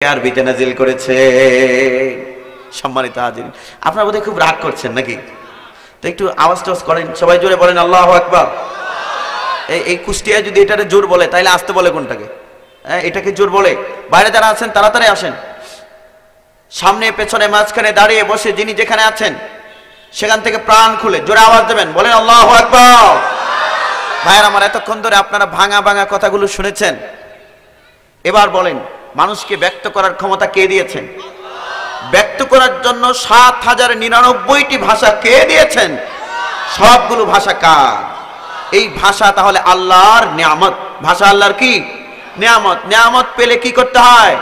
আরবিতে নাজিল করেছে। সম্মানিত হাজিরিন, আপনারা বোধহয় খুব রাগ করছেন নাকি? তো একটু আওয়াজ টাওয়াজ করেন, সবাই জোরে বলেন আল্লাহু আকবার। এই কুষ্টিয়ায় যদি এটাকে জোর বলে তাইলে আসতে বলে কোনটাকে? এটাকে জোর বলে। বাইরে যারা আছেন তাড়াতাড়ি আসেন, সামনে পেছনে মাঝখানে দাঁড়িয়ে বসে যিনি যেখানে আছেন সেখান থেকে প্রাণ খুলে জোরে আওয়াজ দেবেন, বলেন আল্লাহু আকবার। ভাইয়ের আমার, এতক্ষণ ধরে আপনারা ভাঙা ভাঙা কথাগুলো শুনেছেন, এবার বলেন মানুষকে ব্যক্ত করার ক্ষমতা কে দিয়েছেন? ব্যক্ত করার জন্য ৭,০৯৯টি ভাষা কে দিয়েছেন? সবগুলো ভাষা কার? এই ভাষা তাহলে আল্লাহর নিয়ামত। ভাষা আল্লাহর কি? নিয়ামত। নিয়ামত পেলে কি করতে হয়?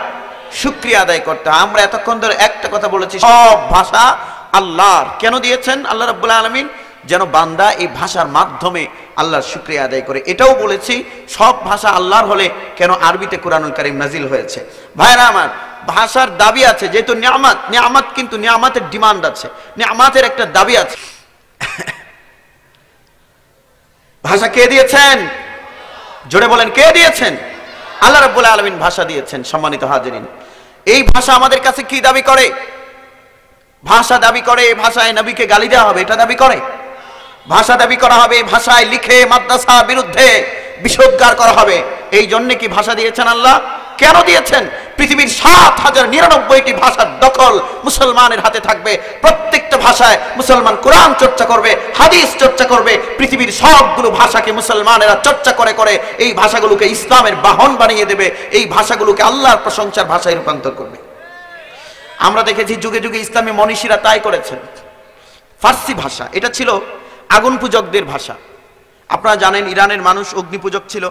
শুকরিয়া আদায় করতে হয়। আমরা এতক্ষণ ধরে একটা কথা বলেছি, সব ভাষা আল্লাহর। কেন দিয়েছেন আল্লাহ রাব্বুল আলামিন? যেন বান্দা এই ভাষার মাধ্যমে আল্লাহর শুকরিয়া আদায় করে। এটাও বলেছি সব ভাষা আল্লাহর হলে কেন আরবিতে কুরআনুল কারীম নাজিল হয়েছে। ভাইরা আমার, ভাষার দাবি আছে, যেহেতু নিয়ামত, নিয়ামত কিন্তু নিয়ামতের ডিমান্ড আছে, নিয়ামতের একটা দাবি আছে। ভাষা কে দিয়েছেন? জোরে বলেন, কে দিয়েছেন? আল্লাহ রাব্বুল আলামিন ভাষা দিয়েছেন। সম্মানিত হাজিরিন, এই ভাষা আমাদের কাছে কি দাবি করে? ভাষা দাবি করে ভাষায় নবীকে গালি দেওয়া হবে, এটা দাবি করে। ভাষা দাবি করা হবে ভাষায় লিখে মাদ্রাসা বিরুদ্ধে বিষোদ্গার করা হবে। এই জন্য কি ভাষা দিয়েছেন আল্লাহ? কেন দিয়েছেন? পৃথিবীর ৭,০৯৯টি ভাষার দখল মুসলমানের হাতে থাকবে। প্রত্যেকটা ভাষায় মুসলমান কোরআন চর্চা করবে, হাদিস চর্চা করবে। পৃথিবীর সবগুলো ভাষাকে মুসলমানেরা চর্চা করে করে এই ভাষাগুলোকে ইসলামের বাহন বানিয়ে দেবে। এই ভাষাগুলোকে আল্লাহর প্রশংসার ভাষায় রূপান্তর করবে। আমরা দেখেছি যুগে যুগে ইসলামী মনীষীরা তাই করেছেন। ফার্সি ভাষা, এটা ছিল আগুন পূজকদের ভাষা। আপনারা জানেন ইরানের মানুষ অগ্নি পূজক ছিল।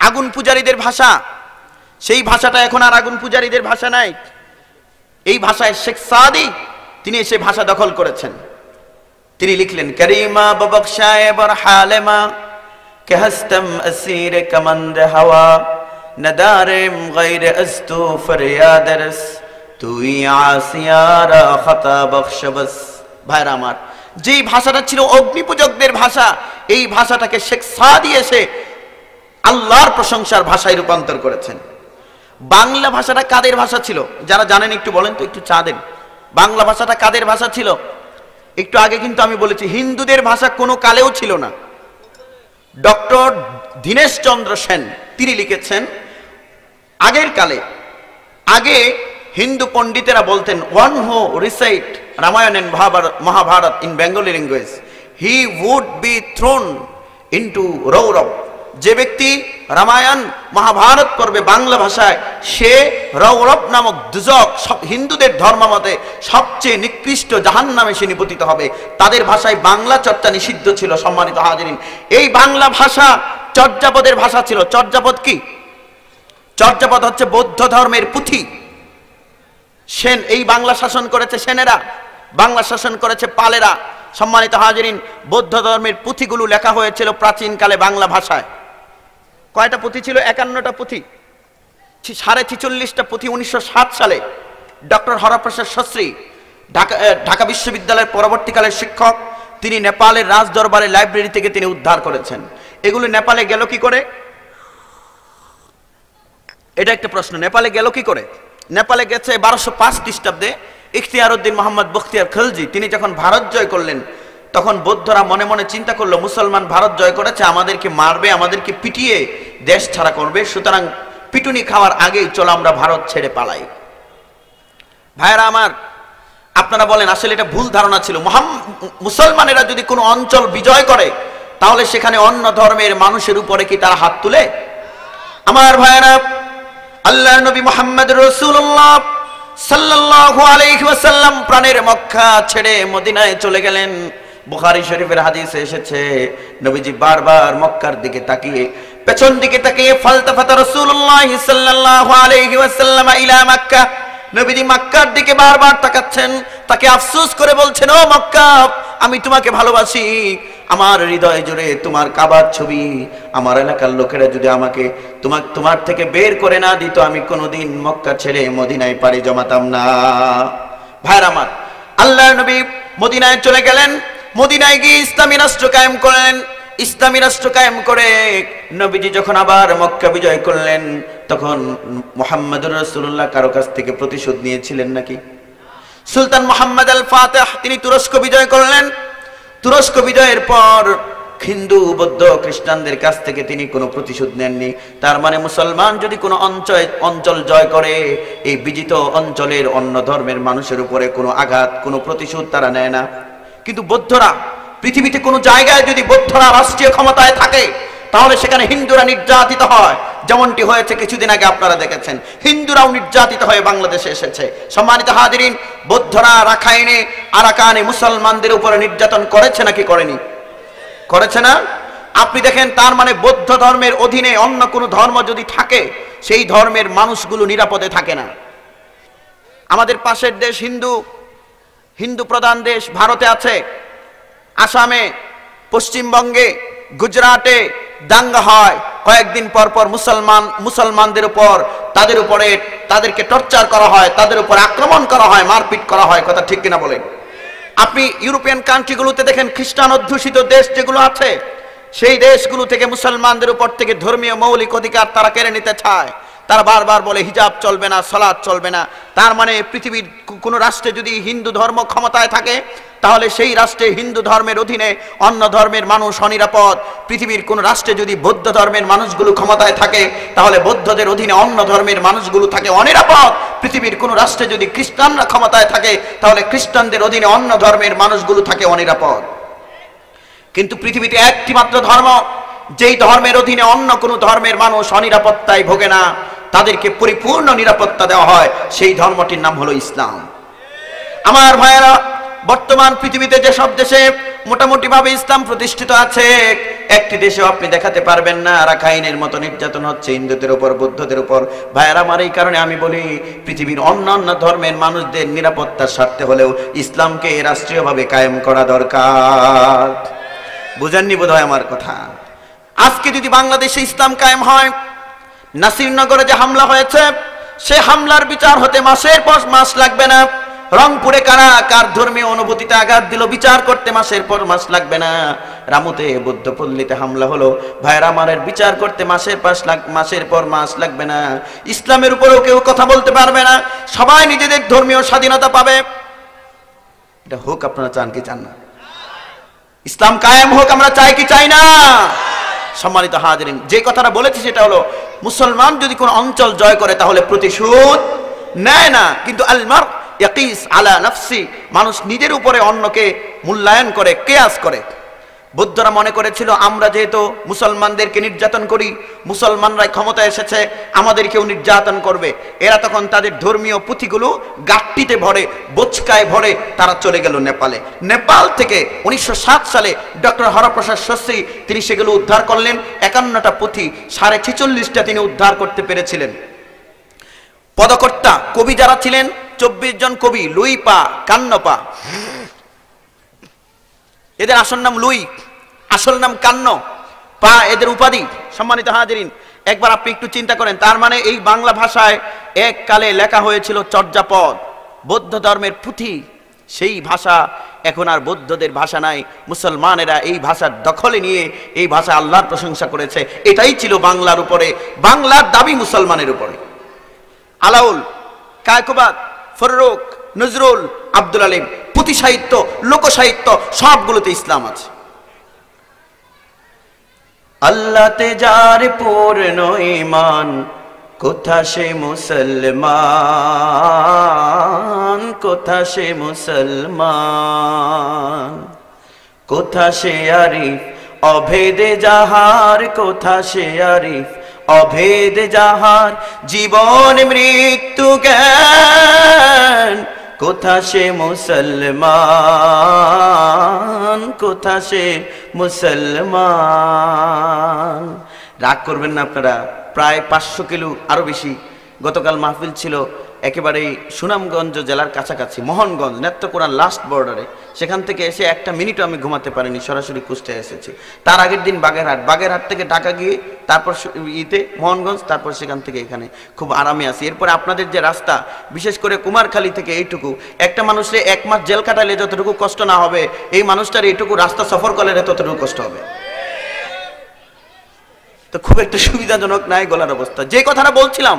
আগুন পূজারীদের ভাষা, সেই ভাষাটা এখন আর আগুন পূজারীদের ভাষা নাই। এই ভাষায় শেখ সাদি তিনি এসে ভাষা দখল করেছেন। তিনি লিখলেন, করিমা ববখশায়ে বরহালেমা কে হস্তম আসির কমন্দ হাওয়া নদারেম গায়রে আস্তু ফরিয়াদরস তুই আসিয়ারা খতা বখশবস। ভাইরা আমার, যেই ভাষাটা ছিল অগ্নিপূজকদের ভাষা, এই ভাষাটাকে শেখ সাদি এসে আল্লাহর প্রশংসার ভাষায় রূপান্তর করেছেন। বাংলা ভাষাটা কাদের ভাষা ছিল? যারা জানেন একটু বলেন তো, একটু চা দেন। বাংলা ভাষাটা কাদের ভাষা ছিল? একটু আগে কিন্তু আমি বলেছি হিন্দুদের ভাষা কোনো কালেও ছিল না। ডক্টর দীনেশ চন্দ্র সেন তিনি লিখেছেন, আগের কালে, আগে হিন্দু পণ্ডিতেরা বলতেন, one who recite Ramayan and Mahabharat in Bengali language he would be thrown into Raurava. যে ব্যক্তি রামায়ণ মহাভারত পড়বে বাংলা ভাষায়, সে রৌরব নামক দুজক, হিন্দুদের ধর্মমতে সবচেয়ে নিকৃষ্ট জাহান্নামে সে নিপতিত হবে। তাদের ভাষায় বাংলা চর্চা নিষিদ্ধ ছিল। সম্মানিত হাজিরিন, এই বাংলা ভাষা চর্যাপদের ভাষা ছিল। চর্যাপদ কি? চর্যাপদ হচ্ছে বৌদ্ধ ধর্মের পুঁথি। সেন, এই বাংলা শাসন করেছে সেনেরা, বাংলা শাসন করেছে পালেরা। সম্মানিত হাজিরিন, বৌদ্ধ ধর্মের পুঁথিগুলো লেখা হয়েছিল প্রাচীনকালে বাংলা ভাষায়। কয়টা পুঁথি ছিল? ৫১টা পুঁথি। ৪৬টা পুঁথি ১৯০৭ সালে ডক্টর হরপ্রসাদ শাস্ত্রী, ঢাকা বিশ্ববিদ্যালয়ের পরবর্তীকালের শিক্ষক, তিনি নেপালের রাজ দরবারের লাইব্রেরি থেকে তিনি উদ্ধার করেছেন। এগুলো নেপালে গেল কি করে? এটা একটা প্রশ্ন। নেপালে গেল কি করে? নেপালে গেছে ১২০৫ খ্রিস্টাব্দে ইখতিয়ার উদ্দিন মোহাম্মদ বখতিয়ার খলজি। তিনি যখন ভারত জয় করলেন, তখন বৌদ্ধরা মনে মনে চিন্তা করলো, মুসলমান ভারত জয় করেছে, আমাদেরকে মারবে, আমাদেরকে পিটিয়ে দেশ ছাড়া করবে, সুতরাং পিটুনি খাওয়ার আগেই চলো আমরা ভারত ছেড়ে পালাই। ভাইরা আমার, আপনারা বলেন আসলে এটা ভুল ধারণা ছিল। মুসলমানেরা যদি কোনো অঞ্চল বিজয় করে, তাহলে সেখানে অন্য ধর্মের মানুষের উপরে কি তারা হাত তুলে? আমার ভাইরা, আল্লাহর নবী মুহাম্মদ রাসূলুল্লাহ সাল্লাল্লাহু আলাইহি ওয়াসাল্লাম প্রাণের মক্কা ছেড়ে মদিনায় চলে গেলেন। বুখারী শরীফের হাদিসে এসেছে, নবীজি বারবার মক্কার দিকে তাকিয়ে, পেছন দিকে তাকিয়ে, ফালতাফাতা রাসূলুল্লাহ সাল্লাল্লাহু আলাইহি ওয়াসাল্লাম ইলা মক্কা, নবীজি মক্কার দিকে বারবার তাকাচ্ছেন। তাকে আফসোস করে বলছেন, ও মক্কা, আমি তোমাকে ভালোবাসি, আমার হৃদয় জুড়ে তোমার কাবার ছবি। আমার এলাকার লোকেরা যদি আমাকে তোমার থেকে বের করে না দিত, আমি কোনোদিন মক্কা ছেড়ে মদিনায় পাড়ি জমাতাম না। ভাইরা আমার, আল্লাহর নবী মদিনায় চলে গেলেন। মদিনায় গিয়ে ইসলামী রাষ্ট্র কায়েম করেন। ইসলামী রাষ্ট্র কায়েম করে নবীজি যখন আবার মক্কা বিজয় করলেন, তখন মুহাম্মদুর রাসূলুল্লাহ কারো কাছ থেকে প্রতিশোধ নিয়েছিলেন নাকি? সুলতান মুহাম্মদ আল ফাতিহ তিনি তুরস্ক বিজয় করলেন। তুরস্ক বিজয়ের পর হিন্দু, বৌদ্ধ, খ্রিস্টানদের কাছ থেকে তিনি কোনো প্রতিশোধ নেননি। তার মানে মুসলমান যদি কোনো অঞ্চল জয় করে, এই বিজিত অঞ্চলের অন্য ধর্মের মানুষের উপরে কোনো আঘাত, কোনো প্রতিশোধ তারা নেয় না। কিন্তু বৌদ্ধরা, পৃথিবীতে কোনো জায়গায় যদি বৌদ্ধরা রাষ্ট্রীয় ক্ষমতায় থাকে, তাহলে সেখানে হিন্দুরা নির্যাতিত হয়, যেমনটি হয়েছে কিছুদিন আগে আপনারা দেখেছেন। হিন্দুরাও নির্যাতিত হয়ে বাংলাদেশে এসেছে। সম্মানিত হাজিরিন, বৌদ্ধরা রাখাইনে, আরাকানে মুসলমানদের উপরে নির্যাতন করেছে নাকি করেনি? করেছে না? আপনি দেখেন, তার মানে বৌদ্ধ ধর্মের অধীনে অন্য কোনো ধর্ম যদি থাকে, সেই ধর্মের মানুষগুলো নিরাপদে থাকে না। আমাদের পাশের দেশ হিন্দু প্রধান দেশ ভারতে আছে। আসামে, পশ্চিমবঙ্গে, গুজরাটে দাঙ্গা হয়, কয়েকদিন পর পর মুসলমানদের উপর তাদেরকে টর্চার করা হয়, তাদের উপর আক্রমণ করা হয়, মারপিট করা হয়। কথা ঠিক কিনা বলেন? আপনি ইউরোপিয়ান কান্ট্রিগুলোতে দেখেন, খ্রিস্টান অধ্যুষিত দেশ যেগুলো আছে, সেই দেশগুলো থেকে মুসলমানদের উপর থেকে ধর্মীয় মৌলিক অধিকার তারা কেড়ে নিতে চায়। তারা বারবার বলে হিজাব চলবে না, সালাত চলবে না। তার মানে পৃথিবীর কোনো রাষ্ট্রে যদি হিন্দু ধর্ম ক্ষমতায় থাকে, তাহলে সেই রাষ্ট্রে হিন্দু ধর্মের অধীনে অন্য ধর্মের মানুষ অনিরাপদ। পৃথিবীর কোন রাষ্ট্রে যদি বৌদ্ধ ধর্মের মানুষগুলো ক্ষমতায় থাকে, তাহলে বৌদ্ধদের অধীনে অন্য ধর্মের মানুষগুলো থাকে অনিরাপদ। পৃথিবীর কোন রাষ্ট্রে যদি খ্রিস্টানরা ক্ষমতায় থাকে, তাহলে খ্রিস্টানদের অধীনে অন্য ধর্মের মানুষগুলো থাকে অনিরাপদ। কিন্তু পৃথিবীতে একটি মাত্র ধর্ম, যেই ধর্মের অধীনে অন্য কোনো ধর্মের মানুষ অনিরাপত্তায় ভোগে না, তাদেরকে পরিপূর্ণ নিরাপত্তা দেওয়া হয়, সেই ধর্মটির নাম হলো ইসলাম। আমার ভাইয়েরা, বর্তমান পৃথিবীতে যেসব দেশে মোটামুটি ভাবে ইসলাম প্রতিষ্ঠিত আছে, একটি দেশেও আপনি দেখাতে পারবেন না রাখাইনের মতো নির্যাতন হচ্ছে হিন্দুদের উপর, বৌদ্ধদের উপর। ভাইয়েরা আমার, এই কারণে আমি বলি, পৃথিবীর অন্যান্য ধর্মের মানুষদের নিরাপত্তার স্বার্থে হলেও ইসলামকে রাষ্ট্রীয়ভাবে কায়েম করা দরকার। বুঝেননি বোধহয় আমার কথা? আজকে যদি বাংলাদেশে ইসলাম কায়েম হয়, নাসিরনগরে যে হামলা হয়েছে, সে হামলার বিচার হতে মাসের পর মাস লাগবে না। রংপুরে কার ধর্মীয় অনুভূতিতে আঘাত দিল, বিচার করতে মাসের পর মাস লাগবে না। রামুতে, বৌদ্ধপল্লীতে হামলা হলো, ভাইরা আমারের বিচার করতে মাসের পর মাস লাগবে না। ইসলামের উপরেও কেউ কথা বলতে পারবে না। সবাই নিজেদের ধর্মীয় স্বাধীনতা পাবে। এটা হোক, আপনারা চান কি চান না? ইসলাম কায়েম হোক আমরা চাই কি চাই না? সম্মানিত হাজিরিন, যে কথাটা বলেছি সেটা হলো, মুসলমান যদি কোন অঞ্চল জয় করে তাহলে প্রতিশোধ নেয় না, কিন্তু আলমার ইয়াকিস আলা নাফসি, মানুষ নিজের উপরে অন্যকে মূল্যায়ন করে, কিয়াস করে। বৌদ্ধরা মনে করেছিল, আমরা যেহেতু মুসলমানদেরকে নির্যাতন করি, মুসলমানরা ক্ষমতা এসেছে, আমাদেরকেও নির্যাতন করবে। এরা তখন তাদের ধর্মীয় পুঁথিগুলো গাট্টিতে ভরে, বোচকায় ভরে তারা চলে গেল নেপালে। নেপাল থেকে 1907 সালে ডক্টর হরপ্রসাদ শাস্ত্রী তিনি সেগুলো উদ্ধার করলেন। 51টা পুঁথি, 46.5টা তিনি উদ্ধার করতে পেরেছিলেন। পদকর্তা কবি যারা ছিলেন, 24 জন কবি, লুই পা, কান্নপা, এদের আসল নাম লুই, আসল নাম কান্ন, পা এদের উপাধি। সম্মানিত হাজিরিন, একবার আপনি একটু চিন্তা করেন, তার মানে এই বাংলা ভাষায় এককালে লেখা হয়েছিল চর্যাপদ, বৌদ্ধ ধর্মের পুঁথি। সেই ভাষা এখন আর বৌদ্ধদের ভাষা নাই। মুসলমানেরা এই ভাষার দখলে নিয়ে এই ভাষা আল্লাহর প্রশংসা করেছে। এটাই ছিল বাংলার উপরে, বাংলার দাবি মুসলমানের উপরে। আলাউল, কায়কোবাদ, ফররুক, নজরুল, আব্দুল আলিম, পুঁথি সাহিত্য, লোক সাহিত্য সবগুলোতে ইসলাম আছে। আল্লাহতে যার পূর্ণ ঈমান, কোথা সে মুসলমান, কোথা সে মুসলমান, কোথা সে আরিফ অভেদে যাহার, কোথা সে আরিফ অভেদ যাহার, জীবন মৃত্যু জ্ঞান, কোথা সে মুসলমান, কোথা সে মুসলমান। রাগ করবেন না আপনারা, প্রায় 500 কিলো আরো বেশি। গতকাল মাহফিল ছিল একেবারে সুনামগঞ্জ জেলার কাছাকাছি, মোহনগঞ্জ, নেত্রকোনার লাস্ট বর্ডারে। সেখান থেকে এসে একটা মিনিটও আমি ঘুমাতে পারিনি, সরাসরি কুষ্টিয়া এসেছি। তার আগের দিন বাগেরহাট থেকে ঢাকা গিয়ে, তারপর মোহনগঞ্জ, তারপর সেখান থেকে এখানে খুব আরামে আছি। এরপরে আপনাদের যে রাস্তা, বিশেষ করে কুমারখালী থেকে এইটুকু, একটা মানুষের 1 মাস জেল কাটালে যতটুকু কষ্ট না হবে, এই মানুষটার এইটুকু রাস্তা সফর করলে ততটুকু কষ্ট হবে। তো খুব একটা সুবিধাজনক নাই গলার অবস্থা। যে কথাটা বলছিলাম,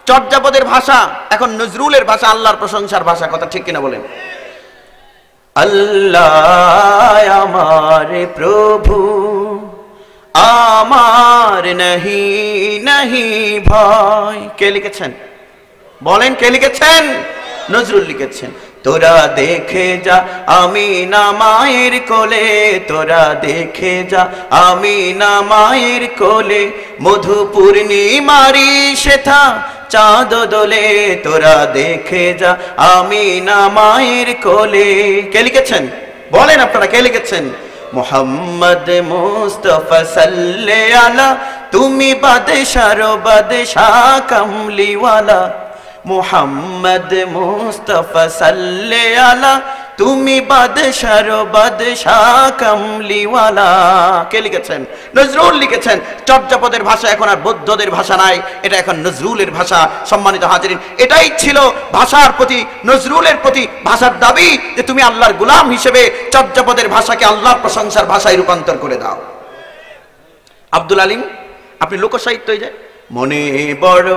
চর্যাপদের ভাষা এখন নজরুলের ভাষা, আল্লাহর প্রশংসার ভাষা। কথা ঠিক কিনা বলেন? আল্লাহ আমার প্রভু, আমার নাহি নাহি ভয়। কে লিখেছেন বলেন? কে লিখেছেন? নজরুল লিখেছেন। তোরা দেখে যা আমি না মায়ের কোলে, তোরা দেখে যা আমি না মায়ের কোলে, মধু পূর্ণিমারি সেথা চাঁদ দোলে, তোরা দেখে যা আমি না মায়ের কোলে। কে লিখেছেন বলেন আপনারা? কে লিখেছেন? মোহাম্মদ মুস্তাফা সাল্লে আলা, তুমি বাদশার বাদশাহ কামলিওয়ালা। মোহাম্মদ মুস্তাফা সাল্লে আলা, তুমি বাদশার বাদশাহ কামলিওয়ালা। কে লিখেছেন? নজরুল লিখেছেন। চর্যাপদের ভাষা এখন আর বৌদ্ধদের ভাষা নাই, এটা এখন নজরুলের ভাষা। সম্মানিত হাজিরিন, এটাই ছিল ভাষার প্রতি, নজরুলের প্রতি ভাষার দাবি, যে তুমি আল্লাহর গোলাম হিসেবে চর্যাপদের ভাষাকে আল্লাহর প্রশংসার ভাষায় রূপান্তর করে দাও। আব্দুল আলিম, আপনি লোকসাহিত্য যায়। মনে বড়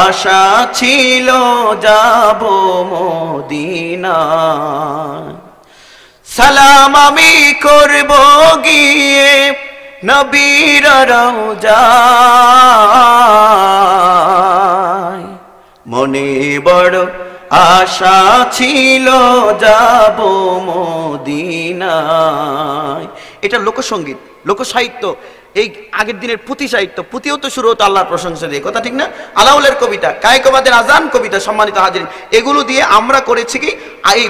আশা ছিল যাব মদিনা, সালাম আমি করব গিয়ে নবীর রওজায়। মনে বড় আশা ছিল যাব মদিনায়। এটা লোকসঙ্গীত, লোকসাহিত্য। এই আগের দিনের পুঁথি সাহিত্য, পুঁথিও তো শুরু হতো আল্লাহর প্রশংসা দিয়ে। কথা ঠিক না? আলাউলের কবিতা, কায়কবাদের আজান কবিতা। সম্মানিত হাজিরিন, এগুলো দিয়ে আমরা করেছি কি, এই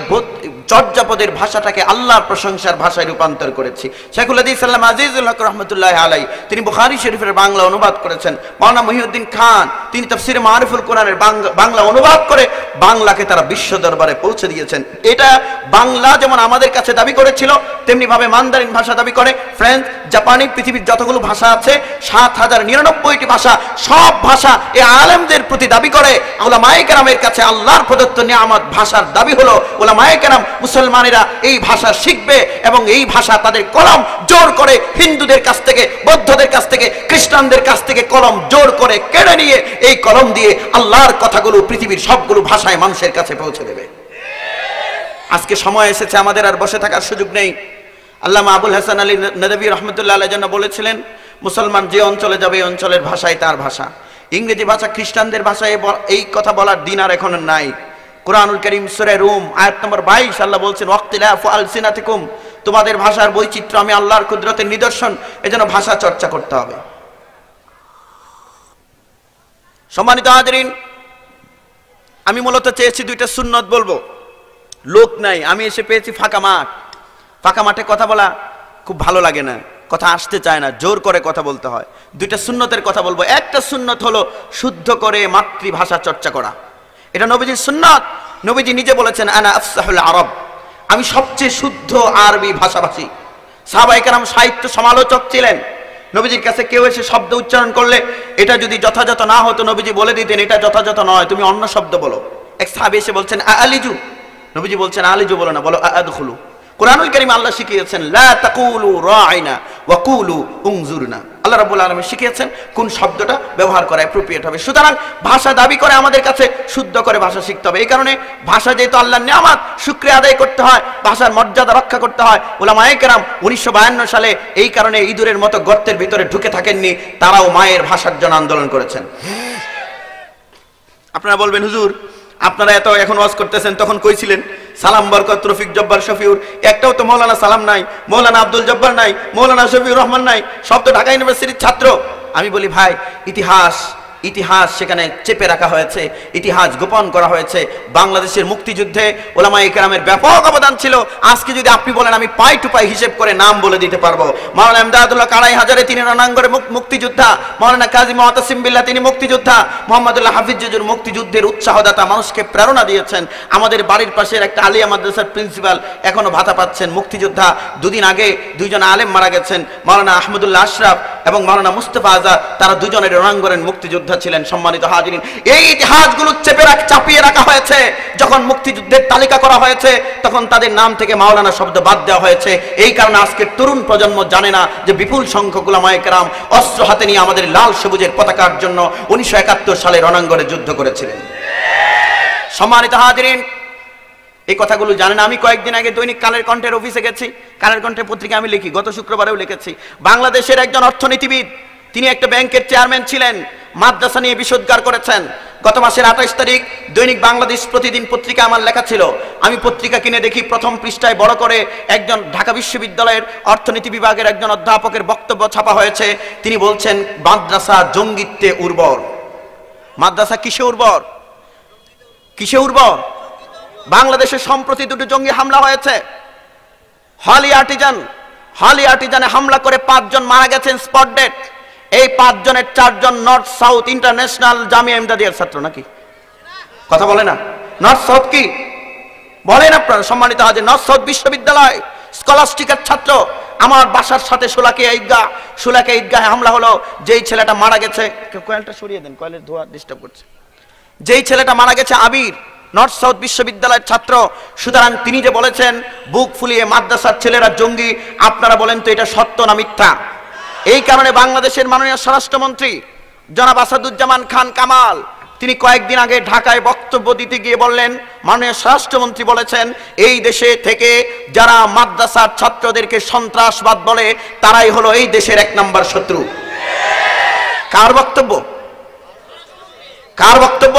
চর্যাপদের ভাষাটাকে আল্লাহর প্রশংসার ভাষায় রূপান্তর করেছি। শেখুল হাদিস সাল্লাম আজিজুল হক রহমতুল্লাহ আলাই, তিনি বুখারী শরীফের বাংলা অনুবাদ করেছেন। মাওলানা মহিউদ্দিন খান, তিনি তাফসিরে মারিফুল কোরআনের বাংলা অনুবাদ করে বাংলাকে তারা বিশ্ব দরবারে পৌঁছে দিয়েছেন। এটা বাংলা যেমন আমাদের কাছে দাবি করেছিল, তেমনি ভাবে মান্দারিন ভাষা দাবি করে, ফ্রেঞ্চ, জাপানি, পৃথিবীর যতগুলো ভাষা আছে ৭,০৯৯টি ভাষা, সব ভাষা এই আলেমদের প্রতি দাবি করে। উলামায়ে কেরামের কাছে আল্লাহর প্রদত্ত নিয়ামত ভাষার দাবি হলো উলামায়ে কেরাম, মুসলমানেরা এই ভাষা শিখবে এবং এই ভাষা তাদের কলম জোর করে হিন্দুদের কাছ থেকে, বৌদ্ধদের কাছ থেকে, খ্রিস্টানদের কাছ থেকে কলম জোর করে কেড়ে নিয়ে এই কলম দিয়ে আল্লাহর কথাগুলো পৃথিবীর সবগুলো ভাষায় মানুষের কাছে পৌঁছে দেবে। আজকে সময় এসেছে, আমাদের আর বসে থাকার সুযোগ নেই। আল্লামা আবুল হাসান আলী নদভী রহমতুল্লাহ আলাইহি জন্য বলেছিলেন, মুসলমান যে অঞ্চলে যাবে এই অঞ্চলের ভাষাই তার ভাষা। ইংরেজি ভাষা, খ্রিস্টানদের ভাষায় এই কথা বলার দিন আর এখন নাই। কুরআনুল কারীম সূরা রুম আয়াত নম্বর 22 আল্লাহ বলছেন, ওয়াক্তিলাফু আলসিনাতিকুম, তোমাদের ভাষার বৈচিত্র্য আমি আল্লাহর কুদরতের নিদর্শন, এজন্য ভাষা চর্চা করতে হবে। সম্মানিত হাজিরিন, আমি মূলত চেয়েছি দুইটা সুন্নত বলবো, লোক নাই, আমি এসে পেয়েছি ফাঁকা মাঠ। ফাঁকা মাঠে কথা বলা খুব ভালো লাগে না, কথা আসতে চায় না, জোর করে কথা বলতে হয়। দুইটা সুন্নতের কথা বলবো। একটা সুন্নত হলো শুদ্ধ করে মাতৃভাষা চর্চা করা, এটা নবীজির সুন্নাত। নবীজি নিজে বলেছেন, আনা আফসাহুল আরব, আমি সবচেয়ে শুদ্ধ আরবি ভাষাভাষী। সাহাবায়ে কেরাম সাহিত্য সমালোচক ছিলেন। নবীজির কাছে কেউ এসে শব্দ উচ্চারণ করলে এটা যদি যথাযথ না হতো, নবীজি বলে দিতেন এটা যথাযথ নয়, তুমি অন্য শব্দ বলো। এক সাহাবী এসে বলছেন আলিজু, নবীজি বলছেন আলিজু বলো না, বলো আদখুলু। কুরআনুল কারীম আল্লাহ শিখিয়েছেন, লা তাকুলু রাইনা ওয়া কুলু উনজুরনা। আল্লাহ রাব্বুল আলামিন শিখিয়েছেন কোন শব্দটা ব্যবহার করা অ্যাপ্রোপ্রিয়েট হবে। সুতরাং ভাষা দাবি করে আমাদের কাছে শুদ্ধ করে ভাষা শিখতে হবে। এই কারণে ভাষা যেহেতু আল্লাহর নিয়ামত, শুকরিয়া আদায় করতে হয়, ভাষার মর্যাদা রক্ষা করতে হয়। উলামায়ে কেরাম 1952 সালে এই কারণে ইঁদুরের মতো গর্তের ভিতরে ঢুকে থাকেননি, তারাও মায়ের ভাষার জন্য আন্দোলন করেছেন। আপনারা বলবেন, হুজুর আপনারা এত এখন ওয়াজ করতেছেন, তখন কই ছিলেন? সালাম, বরকত, রফিক, জব্বার, শফিউর, একটাও তো মৌলানা সালাম নাই, মৌলানা আব্দুল জব্বার নাই, মৌলানা শফিউর রহমান নাই, সব তো ঢাকা ইউনিভার্সিটির ছাত্র। আমি বলি, ভাই ইতিহাস সেখানে চেপে রাখা হয়েছে, ইতিহাস গোপন করা হয়েছে। বাংলাদেশের মুক্তিযুদ্ধে উলামায়ে কেরামের ব্যাপক অবদান ছিল। আজকে যদি আপনি বলেন, আমি পাই টু পাই হিসেব করে নাম বলে দিতে পারবো। মাওলানা ইমদাদুল্লাহ কারাই হাজারে, তিনি রণাঙ্গনে মুক্তিযোদ্ধা। মাওলানা কাজী মুতাসিম বিল্লাহ, তিনি মুক্তিযোদ্ধা। মোহাম্মদুল্লাহ হাফিজ জুজুর মুক্তিযুদ্ধের উৎসাহদাতা, মানুষকে প্রেরণা দিয়েছেন। আমাদের বাড়ির পাশের একটা আলিয়া মাদ্রাসার প্রিন্সিপাল এখনো ভাতা পাচ্ছেন, মুক্তিযোদ্ধা। দুদিন আগে দুইজন আলেম মারা গেছেন, মাওলানা আহমদুল্লাহ আশরাফ এবং মাওলানা মুস্তাফা আজাদ, তারা দুজনের রণাঙ্গনের মুক্তিযোদ্ধা ছিলেন। সম্মানিত হাজিরিন, এই ইতিহাসগুলো চাপিয়ে রাখা হয়েছে। যখন মুক্তিযুদ্ধের তালিকা করা হয়েছে তখন তাদের নাম থেকে মাওলানা শব্দ বাদ দেওয়া হয়েছে। এই কারণে আজকের তরুণ প্রজন্ম জানে না যে বিপুল সংখ্যক উলামায়ে কেরাম অস্ত্র হাতে নিয়ে আমাদের লাল সবুজের পতাকার জন্য 1971 সালে রণাঙ্গনে যুদ্ধ করেছিলেন। সম্মানিত হাজিরিন, এই কথাগুলো জানেন। আমি কয়েকদিন আগে দৈনিক কালের কণ্ঠের অফিসে গেছি। কালের কণ্ঠের পত্রিকা আমি লিখি, গত শুক্রবারেও লিখেছি। বাংলাদেশের একজন অর্থনীতিবিদ, তিনি একটা ব্যাংকের চেয়ারম্যান ছিলেন, মাদ্রাসা নিয়ে বিষোদ্গার করেছেন। গত মাসের 28 তারিখ দৈনিক বাংলাদেশ প্রতিদিন পত্রিকা আমার লেখা ছিল। আমি পত্রিকা কিনে দেখি প্রথম পৃষ্ঠায় বড় করে একজন ঢাকা বিশ্ববিদ্যালয়ের অর্থনীতি বিভাগের একজন অধ্যাপকের বক্তব্য ছাপা হয়েছে। তিনি বলছেন মাদ্রাসা জঙ্গিত্বে উর্বর। মাদ্রাসা কিসে উর্বর? কিসে উর্বর? বাংলাদেশে সম্প্রতি দুটো জঙ্গি হামলা হয়েছে। হলি আর্টিজানে হামলা করে 5 জন মারা গেছেন, স্পট ডেড। এই 5 জনের 4 জন নর্থ সাউথ ইন্টারন্যাশনাল জামিয়া ইমদাদিয়ার ছাত্র। নাকি কথা বলে না? নর্থ সাউথ কি বলেন আপনারা? সম্মানিত হাজির, নর্থ সাউথ বিশ্ববিদ্যালয় স্কলাস্টিকের ছাত্র। আমার বাসার সাথে শোলাকিয়া ঈদগাহে হামলা হলো। যেই ছেলেটা মারা গেছে, কয়েলটা সরিয়ে দেন, কয়েলের ধোঁয়া ডিস্টার্ব করছে। যেই ছেলেটা মারা গেছে আবির, নর্থ সাউথ বিশ্ববিদ্যালয়ের ছাত্র। সুতরাং তিনি যে বলেছেন বুক ফুলিয়ে মাদ্রাসার ছেলেরা জঙ্গি, আপনারা বলেন তো এটা সত্য না মিথ্যা? এই কারণে বাংলাদেশের মাননীয় স্বরাষ্ট্রমন্ত্রী জনাব আসাদুজ্জামান খান কামাল, তিনি কয়েকদিন আগে ঢাকায় বক্তব্য দিতে গিয়ে বললেন, মাননীয় স্বরাষ্ট্রমন্ত্রী বলেছেন এই দেশে থেকে যারা মাদ্রাসার ছাত্রদেরকে সন্ত্রাসবাদ বলে তারাই হলো এই দেশের 1 নম্বর শত্রু। কার বক্তব্য? কার বক্তব্য?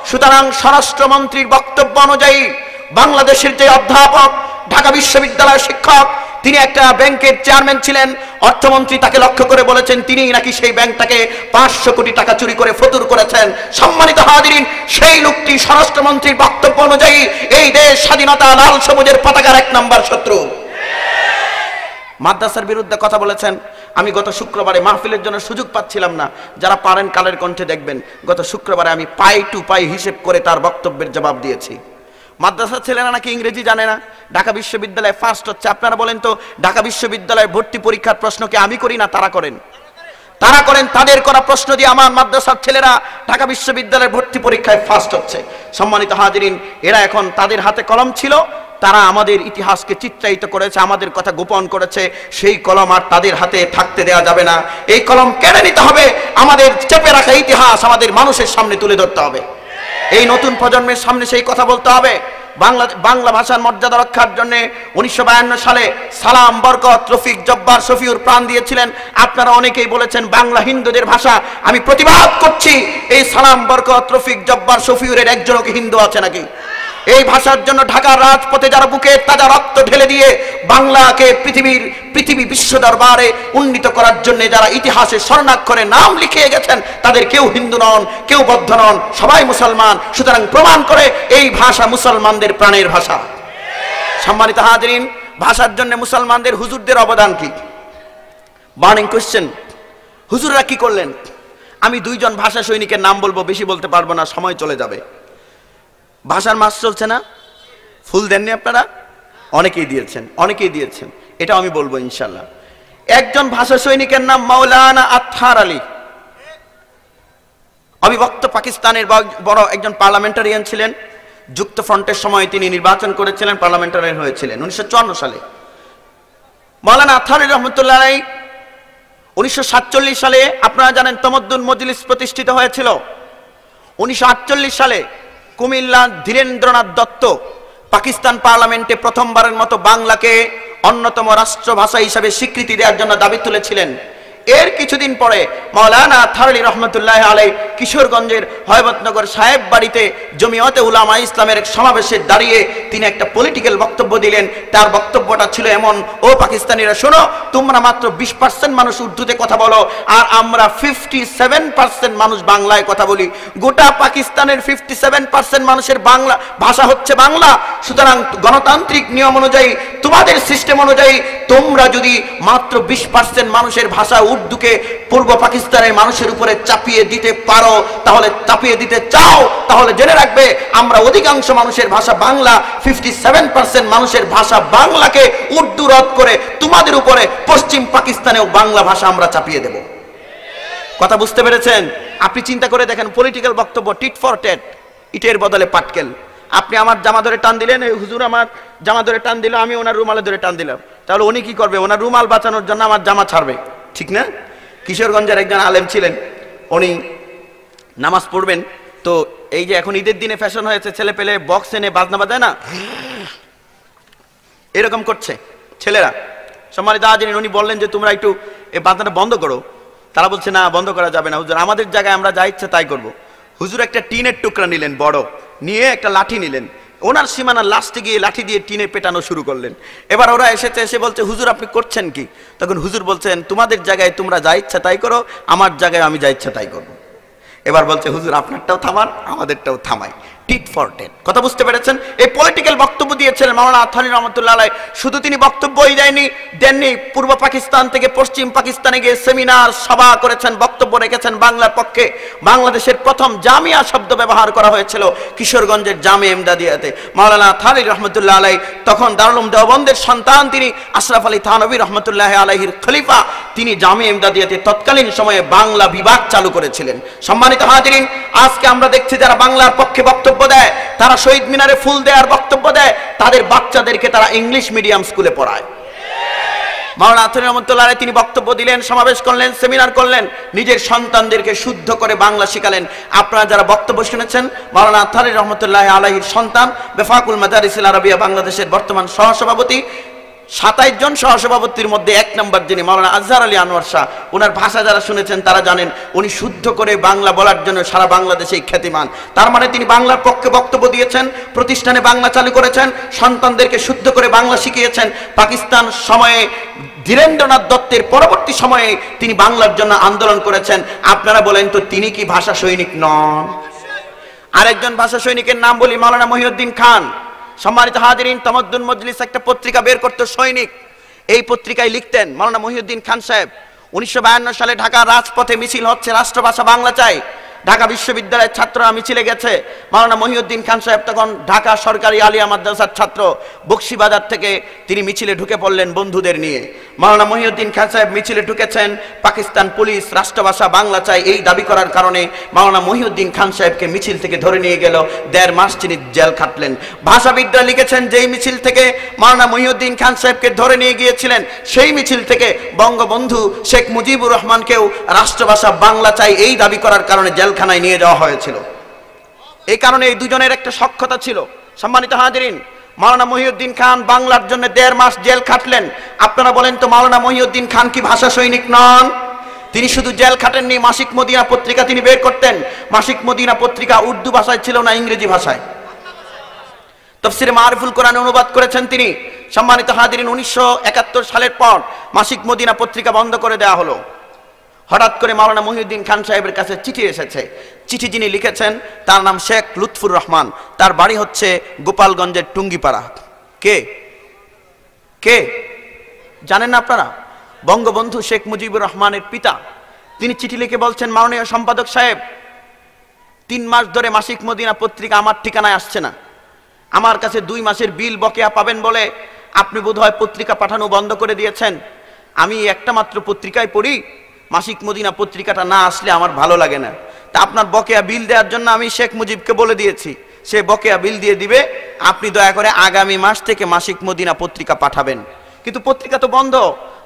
সুতরাং স্বরাষ্ট্রমন্ত্রীর বক্তব্য অনুযায়ী বাংলাদেশের যে অধ্যাপক, ঢাকা বিশ্ববিদ্যালয়ের শিক্ষক, তিনি একটা ব্যাংকের চেয়ারম্যান ছিলেন। অর্থমন্ত্রী তাকে লক্ষ্য করে বলেছেন তিনি নাকি সেই ব্যাংকটাকে 500 কোটি টাকা চুরি করে ফতুর করেছেন। সম্মানিত হাজিরিন, সেই লোকটি স্বরাষ্ট্রমন্ত্রীর বক্তব্য অনুযায়ী এই দেশ স্বাধীনতা লাল সবুজের পতাকার 1 নম্বর শত্রু। মাদ্রাসার বিরুদ্ধে কথা বলেছেন। আমি গত শুক্রবারে মাহফিলের জন্য সুযোগ পাচ্ছিলাম না, যারা পারেন কালের কণ্ঠে দেখবেন। গত শুক্রবারে আমি পাই টু পাই হিসেব করে তার বক্তব্যের জবাব দিয়েছি। মাদ্রাসার ছেলেরা নাকি ইংরেজি জানে না, ঢাকা বিশ্ববিদ্যালয়ে ফার্স্ট হচ্ছে। আপনারা বলেন তো ঢাকা বিশ্ববিদ্যালয়ে ভর্তি পরীক্ষার প্রশ্নকে আমি করি না তারা করেন? তারা করেন। তাদের করা প্রশ্ন দিয়ে আমার মাদ্রাসার ছেলেরা ঢাকা বিশ্ববিদ্যালয়ের ভর্তি পরীক্ষায় ফার্স্ট হচ্ছে। সম্মানিত হাজিরিন, এরা এখন তাদের হাতে কলম ছিল, তারা আমাদের ইতিহাসকে চিত্রায়িত করেছে, আমাদের কথা গোপন করেছে। সেই কলম আর তাদের হাতে থাকতে দেওয়া যাবে না। এই কলম কেড়ে নিতে হবে। আমাদের চেপে রাখা ইতিহাস আমাদের মানুষের সামনে তুলে ধরতে হবে। এই নতুন প্রজন্মের সামনে সেই কথা বলতে হবে। বাংলা ভাষার মর্যাদা রক্ষার জন্য 1952 সালে সালাম, বরকত, রফিক, জব্বার, শফিউর প্রাণ দিয়েছিলেন। আপনারা অনেকেই বলেছেন বাংলা হিন্দুদের ভাষা। আমি প্রতিবাদ করছি, এই সালাম, বরকত, রফিক, জব্বার, শফিউরের একজনও কি হিন্দু আছে নাকি? এই ভাষার জন্য ঢাকার রাজপথে যারা বুকের তাজা রক্ত ঢেলে দিয়ে বাংলাকে পৃথিবী বিশ্ব দরবারে উন্নীত করার জন্য যারা ইতিহাসে স্বর্ণাক্ষরে নাম লিখিয়ে গেছেন, তাদের কেউ হিন্দু নন, কেউ বৌদ্ধ নন, সবাই মুসলমান। সুতরাং প্রমাণ করে এই ভাষা মুসলমানদের প্রাণের ভাষা। সম্মানিত হাজিরিন, ভাষার জন্য মুসলমানদের হুজুরদের অবদান কি? বার্নিং কোশ্চেন, হুজুররা কি করলেন? আমি 2 জন ভাষা সৈনিকের নাম বলবো, বেশি বলতে পারবো না, সময় চলে যাবে। ভাষার মাস চলছে না? ফুল দেননি আপনারা? অনেকেই দিয়েছেন, এটা আমি বলবো ইনশাল্লাহ। একজন ভাষা সৈনিকের নাম মাওলানা আতহার আলী, অবিভক্ত পাকিস্তানের বড় একজন পার্লামেন্টারিয়ান ছিলেন। যুক্ত ফ্রন্টের সময় তিনি নির্বাচন করেছিলেন, পার্লামেন্টারিয়ান হয়েছিলেন 1954 সালে। মাওলানা আতহার আলী রহমতুল্লাহ আলাইহি 1947 সালে আপনারা জানেন তমদ্দুন মজলিস প্রতিষ্ঠিত হয়েছিল। 1948 সালে কুমিল্লা ধীরেন্দ্রনাথ দত্ত পাকিস্তান পার্লামেন্টে প্রথমবারের মতো বাংলাকে অন্যতম রাষ্ট্রভাষা হিসেবে স্বীকৃতি দেওয়ার জন্য দাবি তুলেছিলেন। এর কিছুদিন পরে মাওলানা আতহার আলী রহমতুল্লাহ আলাইহি কিশোরগঞ্জের হয়বতনগর সাহেব বাড়িতে জমিয়তে উলামা ইসলামের এক সমাবেশে দাঁড়িয়ে তিনি একটা পলিটিক্যাল বক্তব্য দিলেন। তার বক্তব্যটা ছিল এমন, ও পাকিস্তানিরা শোনো, তোমরা মাত্র 20% মানুষ উর্দুতে কথা বলো আর আমরা 57% মানুষ বাংলায় কথা বলি। গোটা পাকিস্তানের 57% মানুষের বাংলা ভাষা হচ্ছে বাংলা। সুতরাং গণতান্ত্রিক নিয়ম অনুযায়ী, তোমাদের সিস্টেম অনুযায়ী তোমরা যদি মাত্র 20% মানুষের ভাষা উর্দুকে পূর্ব পাকিস্তানের মানুষের উপরে চাপিয়ে দিতে পারো, তাহলে চাপিয়ে দিতে চাও তাহলে জেনে রাখবে আমরা অধিকাংশ মানুষের ভাষা বাংলা, 57% মানুষের ভাষা বাংলাকে উর্দু রদ করে তোমাদের উপরে পশ্চিম পাকিস্তানেও বাংলা ভাষা আমরা চাপিয়ে দেব। কথা বুঝতে পেরেছেন? আপনি চিন্তা করে দেখেন, পলিটিক্যাল বক্তব্য টিট ফর টেট, ইটের বদলে পাটকেল। আপনি আমার জামা ধরে টান দিলেন, এই হুজুর আমার জামা ধরে টান দিল, আমি ওনার রুমালে ধরে টান দিলাম, তাহলে উনি কি করবে? ওনার রুমাল বাঁচানোর জন্য আমার জামা ছাড়বে, ঠিক না? কিশোরগঞ্জের একজন আলেম ছিলেন, উনি নামাজ পড়বেন, তো এই যে এখন ঈদের দিনে ফ্যাশন হয়েছে, ছেলে পেলে বক্স এনে বাজনা বাজায় না, এরকম করছে ছেলেরা। সম্মানিত হাজিরিন, উনি বললেন যে তোমরা একটু এই বাজনাটা বন্ধ করো। তারা বলছে না, বন্ধ করা যাবে না হুজুর, আমাদের জায়গায় আমরা যা ইচ্ছে তাই করবো। হুজুর একটা টিনের টুকরা নিলেন বড়, নিয়ে একটা লাঠি নিলেন, ওনার সীমানার লাস্টে গিয়ে লাঠি দিয়ে টিনে পেটানো শুরু করলেন। এবার ওরা এসে বলছে হুজুর আপনি করছেন কি? তখন হুজুর বলছেন তোমাদের জায়গায় তোমরা যা ইচ্ছা তাই করো, আমার জায়গায় আমি যা ইচ্ছা তাই করবো। এবার বলছে হুজুর আপনারটাও থামান, আমাদেরটাও থামাই, টিট ফর টেট। কথা বুঝতে পেরেছেন? এই পলিটিক্যাল বক্তব্য দিয়েছিলেন মাওলানা আথানি রহমতুল্লাহ আলাইহি। শুধু তিনি বক্তব্যই দেননি, পূর্ব পাকিস্তান থেকে পশ্চিম পাকিস্তানে গিয়ে সেমিনার সভা করেছেন, বক্তব্য রেখেছেন বাংলার পক্ষে। বাংলাদেশের প্রথম জামিয়া শব্দ ব্যবহার করা হয়েছিল কিশোরগঞ্জের জামে এমদাদিয়াতে। মাওলানা আথানি রহমতুল্লাহ আলাইহি তখন দারুল উলুম দেওবন্দের সন্তান, তিনি আশরাফ আলী থানভী রহমতুল্লাহ আলাইহির খলিফা, তিনি জামে এমদাদিয়াতে তৎকালীন সময়ে বাংলা বিভাগ চালু করেছিলেন। সম্মানিত হাজিরিন, আজকে আমরা দেখছি যারা বাংলার পক্ষে বক্তব্য দেয়, তারা শহীদ মিনারে ফুল দেওয়ার বক্তব্য দেয়, তাদের বাচ্চাদেরকে তারা ইংলিশ মিডিয়াম স্কুলে পড়ায়। মাওলানা আথানি রহমতুল্লাহ আলাইহি তিনি বক্তব্য দিলেন, সমাবেশ করলেন, সেমিনার করলেন, নিজের সন্তানদেরকে শুদ্ধ করে বাংলা শিখালেন। আপনারা যারা বক্তব্য শুনেছেন, মাওলানা আথানি রহমতুল্লাহ আলাইহির সন্তান বেফাকুল মাদারিসিল আরাবিয়া বাংলাদেশের বর্তমান সহসভাপতি, 27 জন সহসভাপতির মধ্যে 1 নম্বর যিনি মাওলানা আজহার আলী আনোয়ার শাহ, ওনার ভাষা যারা শুনেছেন তারা জানেন উনি শুদ্ধ করে বাংলা বলার জন্য সারা বাংলাদেশে খ্যাতিমান। তার মানে তিনি বাংলার পক্ষে বক্তব্য দিয়েছেন, প্রতিষ্ঠানে বাংলা চালু করেছেন, সন্তানদেরকে শুদ্ধ করে বাংলা শিখিয়েছেন। পাকিস্তান সময়ে ধীরেন্দ্রনাথ দত্তের পরবর্তী সময়ে তিনি বাংলার জন্য আন্দোলন করেছেন। আপনারা বলেন তো তিনি কি ভাষা সৈনিক নন? আরেকজন ভাষা সৈনিকের নাম বলি, মাওলানা মহিউদ্দিন খান। সম্মানিত হাজিরিন, তামাদ্দুন মজলিস একটা পত্রিকা বের করত সৈনিক, এই পত্রিকায় লিখতেন মাওলানা মহিউদ্দিন খান সাহেব, 1952 সালে ঢাকার রাজপথে মিছিল হচ্ছে, রাষ্ট্রভাষা বাংলা চাই। ঢাকা বিশ্ববিদ্যালয়ের ছাত্ররা মিছিলে গেছে, মাওলানা মহিউদ্দিন খান সাহেব তখন ঢাকা সরকারি আলিয়া মাদ্রাসার ছাত্র, বক্সিবাজার থেকে তিনি মিছিলে ঢুকে পড়লেন বন্ধুদের নিয়ে। মাওলানা মহিউদ্দিন খান সাহেব মিছিলে ঢুকেছেন, পাকিস্তান পুলিশ রাষ্ট্রভাষা বাংলা চাই এই দাবি করার কারণে মাওলানা মহিউদ্দিন খান সাহেবকে মিছিল থেকে ধরে নিয়ে গেল, 1.5 মাস তিনি জেল খাটলেন। ভাষাবিদরা লিখেছেন যেই মিছিল থেকে মাওলানা মহিউদ্দিন খান সাহেবকে ধরে নিয়ে গিয়েছিলেন, সেই মিছিল থেকে বঙ্গবন্ধু শেখ মুজিবুর রহমানকেও রাষ্ট্রভাষা বাংলা চাই এই দাবি করার কারণে জেলখানায় নিয়ে যাওয়া হয়েছিল। এই কারণে এই দুজনের একটা সখ্যতা ছিল। সম্মানিত হাজিরিন, মাওলানা মহিউদ্দিন খান বাংলার জন্য 1.5 মাস জেল খাটলেন। আপনারা বলেন তো মাওলানা মহিউদ্দিন খান কি ভাষা সৈনিক নন? তিনি শুধু জেল খাটেননি, মাসিক মদিনা পত্রিকা তিনি বের করতেন। মাসিক মদিনা পত্রিকা উর্দু ভাষায় ছিল না, ইংরেজি ভাষায়। তাফসীরে মারিফুল কোরআন অনুবাদ করেছেন তিনি। সম্মানিত হাজিরিন, 1971 সালের পর মাসিক মদিনা পত্রিকা বন্ধ করে দেওয়া হলো। হঠাৎ করে মাওলানা মহিউদ্দিন খান সাহেবের কাছে চিঠি এসেছে। চিঠি যিনি লিখেছেন তার নাম শেখ লুৎফুর রহমান, তার বাড়ি হচ্ছে গোপালগঞ্জের টুঙ্গিপাড়া। কে কে জানেন না আপনারা? বঙ্গবন্ধু শেখ মুজিবুর রহমানের পিতা। তিনি চিঠি লিখে বলছেন, মাননীয় সম্পাদক সাহেব, 3 মাস ধরে মাসিক মদিনা পত্রিকা আমার ঠিকানায় আসছে না। আমার কাছে 2 মাসের বিল বকেয়া পাবেন বলে আপনি বোধহয় পত্রিকা পাঠানো বন্ধ করে দিয়েছেন। আমি একটা মাত্র পত্রিকায় পড়ি, মাসিক মদিনা পত্রিকাটা না আসলে আমার ভালো লাগে না। তা আপনার বকেয়া বিল দেওয়ার জন্য আমি শেখ মুজিবকে বলে দিয়েছি, সে বকেয়া বিল দিয়ে দিবে। আপনি দয়া করে আগামী মাস থেকে মাসিক মদিনা পত্রিকা পাঠাবেন। কিন্তু পত্রিকা তো বন্ধ।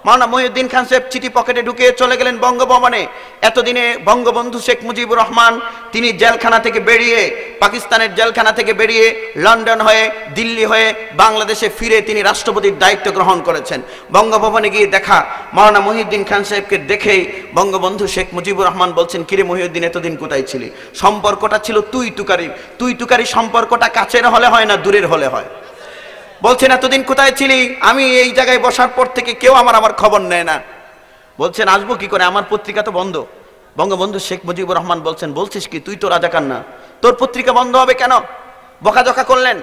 মাওলানা মহিউদ্দিন খান সাহেব চিঠি পকেটে ঢুকে চলে গেলেন বঙ্গভবনে। এতদিনে বঙ্গবন্ধু শেখ মুজিবুর রহমান তিনি জেলখানা থেকে বেরিয়ে, পাকিস্তানের জেলখানা থেকে বেরিয়ে লন্ডন হয়ে, দিল্লি হয়ে বাংলাদেশে ফিরে তিনি রাষ্ট্রপতির দায়িত্ব গ্রহণ করেছেন। বঙ্গভবনে গিয়ে দেখা মাওলানা মহিউদ্দিন খান সাহেবকে দেখেই বঙ্গবন্ধু শেখ মুজিবুর রহমান বলছেন, কিরে মহিউদ্দিন, এতদিন কোথায় ছিলি? সম্পর্কটা ছিল তুই তুকারি সম্পর্কটা কাছের হলে হয় না দূরের হলে হয়। বলছেন এতদিন কোথায় ছিলি? আমি এই জায়গায় বসার পর থেকে কেউ আমার খবর নেয় না। বলছেন আসবো কি করে, আমার পত্রিকা তো বন্ধ। বঙ্গবন্ধু শেখ মুজিবুর রহমান বলছেন, বলছিস কি, তুই তো রাজাকার না, তোর পত্রিকা বন্ধ হবে কেন? বকাঝকা করলেন।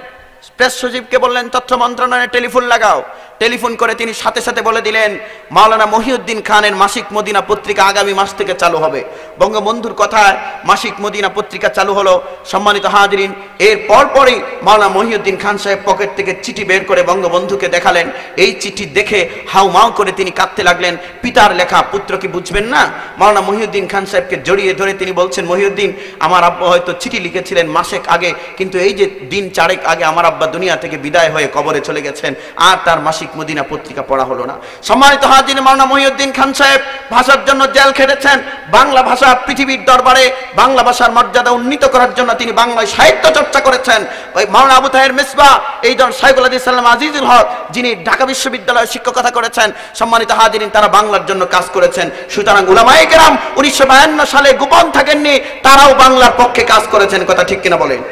প্রেস সচিবকে বললেন তথ্য মন্ত্রণালয়ে টেলিফোন লাগাও। টেলিফোন করে তিনি সাথে সাথে বলে দিলেন মাওলানা মহিউদ্দিন খানের মাসিক মদিনা পত্রিকা আগামী মাস থেকে চালু হবে। বঙ্গবন্ধুর কথায় মাসিক মদিনা পত্রিকা চালু হলো। সম্মানিত হাজিরিন, এর পরপরই মাওলানা মহিউদ্দিন খান সাহেব পকেট থেকে চিঠি বের করে বঙ্গবন্ধুকে দেখালেন। এই চিঠি দেখে হাউমাউ করে তিনি কাঁদতে লাগলেন। পিতার লেখা পুত্র কি বুঝবেন না? মাওলানা মহিউদ্দিন খান সাহেবকে জড়িয়ে ধরে তিনি বলছেন, মহিউদ্দিন, আমার আব্বা হয়তো চিঠি লিখেছিলেন মাসেক আগে, কিন্তু এই যে দিন চারেক আগে আমার আব্বা দুনিয়া থেকে বিদায় হয়ে কবরে চলে গেছেন, আর তার মাসিক মদিনা পত্রিকা পড়া হলো না। সম্মানিত হাজির, মাওলানা মহিউদ্দিন খান সাহেব ভাষার জন্য জেল খেটেছেন। বাংলা ভাষা পৃথিবীর দরবারে বাংলা ভাষার মর্যাদা উন্নীত করার জন্য তিনি বাংলায় সাহিত্য চর্চা করেছেন। ওই মাওলানা আবু তাহের মিসবাহ, এই জন সাইফুল হাদিস সাল্লাম আজিজুল হক, যিনি ঢাকা বিশ্ববিদ্যালয়ে শিক্ষকতা করেছেন, সম্মানিত হাজিরিন, তারা বাংলার জন্য কাজ করেছেন। সুতরাং উলামায়ে কেরাম 1952 সালে গোপন থাকেননি, তারাও বাংলার পক্ষে কাজ করেছেন। কথা ঠিক কিনা বলেন?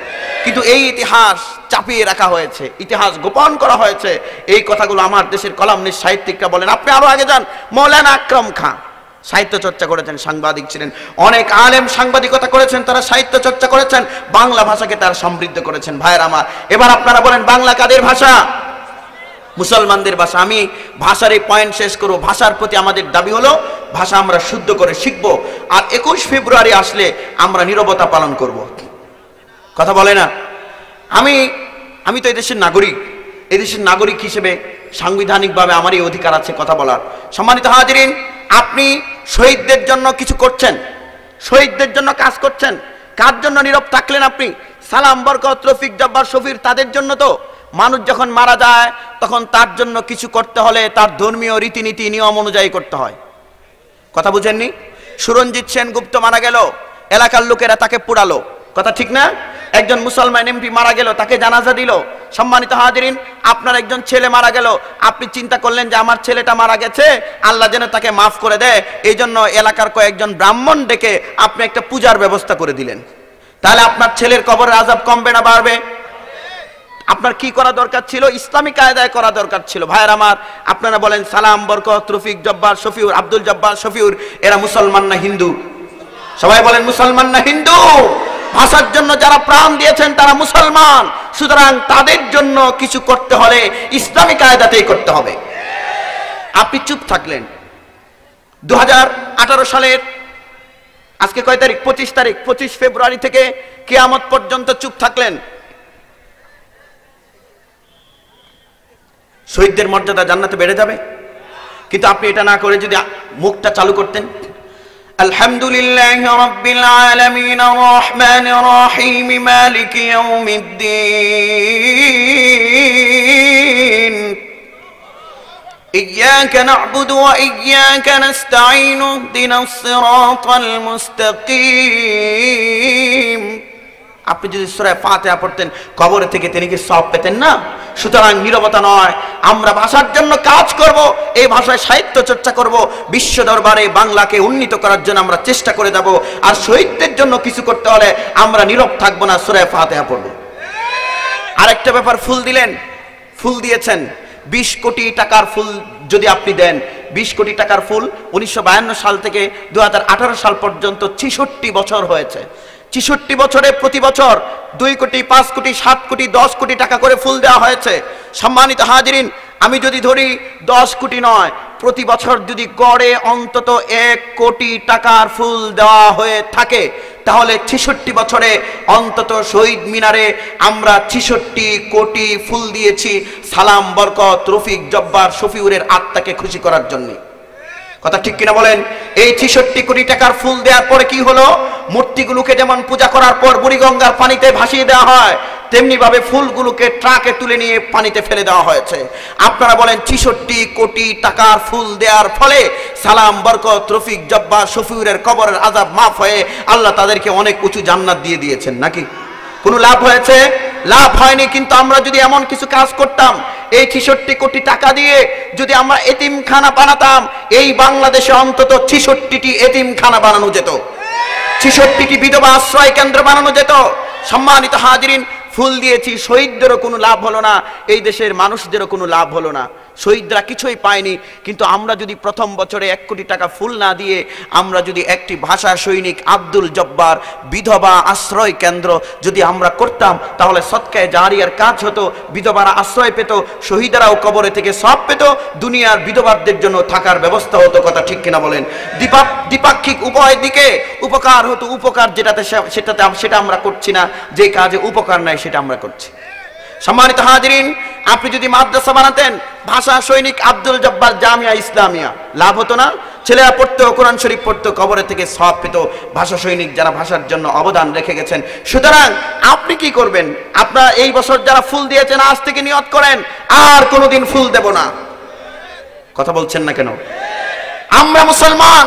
কিন্তু এই ইতিহাস চাপিয়ে রাখা হয়েছে, ইতিহাস গোপন করা হয়েছে। এই কথাগুলো আমার দেশের কলামনিস্ট সাহিত্যিকরা বলেন। আপনি আরো আগে যান, মৌলানা আকরাম খান সাহিত্য চর্চা করেছেন, সাংবাদিক ছিলেন। অনেক আলেম সাংবাদিকতা করেছেন, তারা সাহিত্য চর্চা করেছেন, বাংলা ভাষাকে তারা সমৃদ্ধ করেছেন। ভাইয়ের আমার, এবার আপনারা বলেন বাংলা কাদের ভাষা? মুসলমানদের ভাষা। আমি ভাষার এই পয়েন্ট শেষ করব। ভাষার প্রতি আমাদের দাবি হলো ভাষা আমরা শুদ্ধ করে শিখব, আর 21 ফেব্রুয়ারি আসলে আমরা নীরবতা পালন করব। কথা বলে না? আমি তো এদেশের নাগরিক, এদেশের নাগরিক হিসেবে সাংবিধানিকভাবে আমার এই অধিকার আছে কথা বলার। সম্মানিত হাজিরিন, আপনি শহীদদের জন্য কিছু করছেন, শহীদদের জন্য কাজ করছেন। কার জন্য নীরব থাকলেন আপনি? সালাম, বরকত, রফিক, জব্বার, শফির, তাদের জন্য তো। মানুষ যখন মারা যায় তখন তার জন্য কিছু করতে হলে তার ধর্মীয় রীতিনীতি নিয়ম অনুযায়ী করতে হয়। কথা বুঝেননি? সুরঞ্জিত সেনগুপ্ত মারা গেল, এলাকার লোকেরা তাকে পোড়ালো। কথা ঠিক না? একজন মুসলমান এমপি মারা গেল, তাকে জানাজা দিল। সম্মানিত হাজিরিন, আপনার একজন ছেলে মারা গেল, আপনি চিন্তা করলেন যে আমার ছেলেটা মারা গেছে, আল্লাহ যেন তাকে মাফ করে দেয়, এই জন্য এলাকার কয়েকজন ব্রাহ্মণ ডেকে আপনি একটা পূজার ব্যবস্থা করে দিলেন। তাহলে আপনার ছেলের কবরের আযাব কমবে না বাড়বে? আপনার কি করা দরকার ছিল? ইসলামী কায়দায় করা দরকার ছিল। ভাইয়ের আমার, আপনারা বলেন সালাম, বরকত, রফিক, জব্বার, শফিউর, আব্দুল জব্বার, শফিউর, এরা মুসলমান না হিন্দু? সবাই বলেন মুসলমান না হিন্দু? ভাষার জন্য যারা প্রাণ দিয়েছেন তারা মুসলমান। সুতরাং তাদের জন্য কিছু করতে হলে ইসলামী কায়দাতেই করতে হবে। আপনি চুপ থাকলেন। 2018 সালের আজকে কয় তারিখ? 25 তারিখ। 25 ফেব্রুয়ারি থেকে কিয়ামত পর্যন্ত চুপ থাকলেন। শহীদদের মর্যাদা জান্নাতে বেড়ে যাবে, কিন্তু আপনি এটা না করে যদি মুখটা চালু করতেন, আলহামদুলিল্লাহি রাব্বিল আলামিন আর রহমানির রহিম মালিকি ইয়াউমিদ্দিন ইয়্যাকা না'বুদু ওয়া ইয়্যাকা নাস্তাঈন ইহদিনাস সিরাতাল মুস্তাকিম। আপনি যদি সূরা ফাতিহা পড়তেন কবর থেকে তিনি কি সওয়াব পেতেন না? সুতরাং নীরবতা নয়, আমরা ভাষার জন্য কাজ করব, এই ভাষায় সাহিত্য চর্চা করব, বিশ্ব দরবারে বাংলাকে উন্নীত করার জন্য আমরা চেষ্টা করে যাব। আর শহীদদের জন্য কিছু করতে হলে আমরা নীরব থাকবো না, সূরা ফাতিহা পড়ব। আরেকটা ব্যাপার, ফুল দিলেন, ফুল দিয়েছেন 20 কোটি টাকার ফুল যদি আপনি দেন, 20 কোটি টাকার ফুল 1952 সাল থেকে 2018 সাল পর্যন্ত 66 বছর হয়েছে। 66 বছরে প্রতি বছর 2 কোটি, 5 কোটি, 7 কোটি, 10 কোটি টাকা করে ফুল দেওয়া হয়েছে। সম্মানিত হাজিরিন, আমি যদি ধরি 10 কোটি নয়, প্রতি বছর যদি গড়ে অন্তত 1 কোটি টাকার ফুল দেওয়া হয়ে থাকে, তাহলে 66 বছরে অন্তত শহীদ মিনারে আমরা 66 কোটি ফুল দিয়েছি সালাম, বরকত, রফিক, জব্বার, শফিউরের আত্মাকে খুশি করার জন্য। কথা ঠিক কিনা বলেন? এই 66 কোটি টাকার ফুল দেওয়ার পরে কি হলো? মূর্তিগুলোকে যেমন পূজা করার পর বুড়িগঙ্গার পানিতে ভাসিয়ে দেওয়া হয়, তেমনি ভাবে ফুলগুলোকে ট্রাকে তুলে নিয়ে পানিতে ফেলে দেওয়া হয়েছে। আপনারা বলেন 66 কোটি টাকার ফুল দেওয়ার ফলে সালাম, বরকত, রফিক, জব্বার, শফিউরের কবরের আযাব মাফ হয়ে আল্লাহ তাদেরকে অনেক উঁচু জান্নাত দিয়ে দিয়েছেন নাকি? কোনো লাভ হয়েছে? লাভ হয়নি। কিন্তু আমরা যদি এমন কিছু কাজ করতাম, এই 66 কোটি টাকা দিয়ে যদি আমরা এতিমখানা বানাতাম, এই বাংলাদেশে অন্তত 66টি এতিমখানা বানানো যেত, 66টি বিধবা আশ্রয় কেন্দ্র বানানো যেত। সম্মানিত হাজিরিন, ফুল দিয়েছি, শহীদদেরও কোনো লাভ হলো না, এই দেশের মানুষদেরও কোনো লাভ হলো না। শহীদরা কিছুই পায়নি, কিন্তু আমরা যদি প্রথম বছরে 1 কোটি টাকা ফুল না দিয়ে আমরা যদি একটি ভাষা সৈনিক আব্দুল জব্বার বিধবা আশ্রয় কেন্দ্র যদি আমরা করতাম, তাহলে সদকায়ে জারিয়ার কাজ হতো, বিধবারা আশ্রয় পেত, শহীদরাও কবরে থেকে সব পেত, দুনিয়ার বিধবাদের জন্য থাকার ব্যবস্থা হতো। কথা ঠিক কিনা বলেন? দ্বিপাক্ষিক উভয় দিকে উপকার হতো। উপকার সেটা আমরা করছি না, যে কাজে উপকার নাই সেটা আমরা করছি। সম্মানিত হাজিরিন, আপনি যদি মাদ্রাসা বানাতেন ভাষা সৈনিক আব্দুল জব্বার জামিয়া ইসলামিয়া, লাভ হতো না? ছেলেরা পড়তো, কোরআন শরীফ পড়তো, কবরে থেকে সওয়াব পেত, ভাষা সৈনিক যারা ভাষার জন্য অবদান রেখে গেছেন। সুতরাং আপনি কি করবেন? আপনারা এই বছর যারা ফুল দিয়েছেন আজ থেকে নিয়ত করেন আর কোনোদিন ফুল দেব না। কথা বলছেন না কেন? আমরা মুসলমান,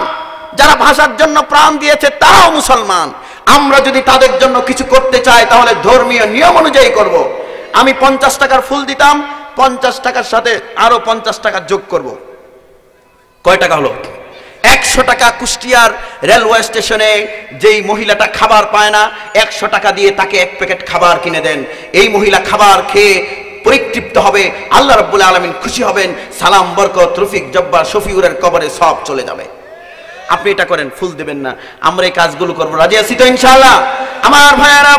যারা ভাষার জন্য প্রাণ দিয়েছে তারাও মুসলমান। আমরা যদি তাদের জন্য কিছু করতে চাই তাহলে ধর্মীয় নিয়ম অনুযায়ী করব। আমি 50 টাকার ফুল দিতাম, 50 টাকার সাথে আরো 50 টাকা যোগ করব। কয় টাকা হলো? 100 টাকা। কুষ্টিয়ার রেলওয়ে স্টেশনে যেই মহিলাটা খাবার পায় না, 100 টাকা দিয়ে তাকে 1 প্যাকেট খাবার কিনে দেন। এই মহিলা খাবার খেয়ে পরিতৃপ্ত হবে, আল্লাহ রাব্বুল আলামিন খুশি হবেন, সালাম বরকত রফিক জব্বার শফিউরের কবরে সব চলে যাবে। আপনি এটা করেন, ফুল দেবেন না। আমরা এই কাজগুলো করব, রাজি আছি তো ইনশাআল্লাহ? আমার ভাইয়ারা,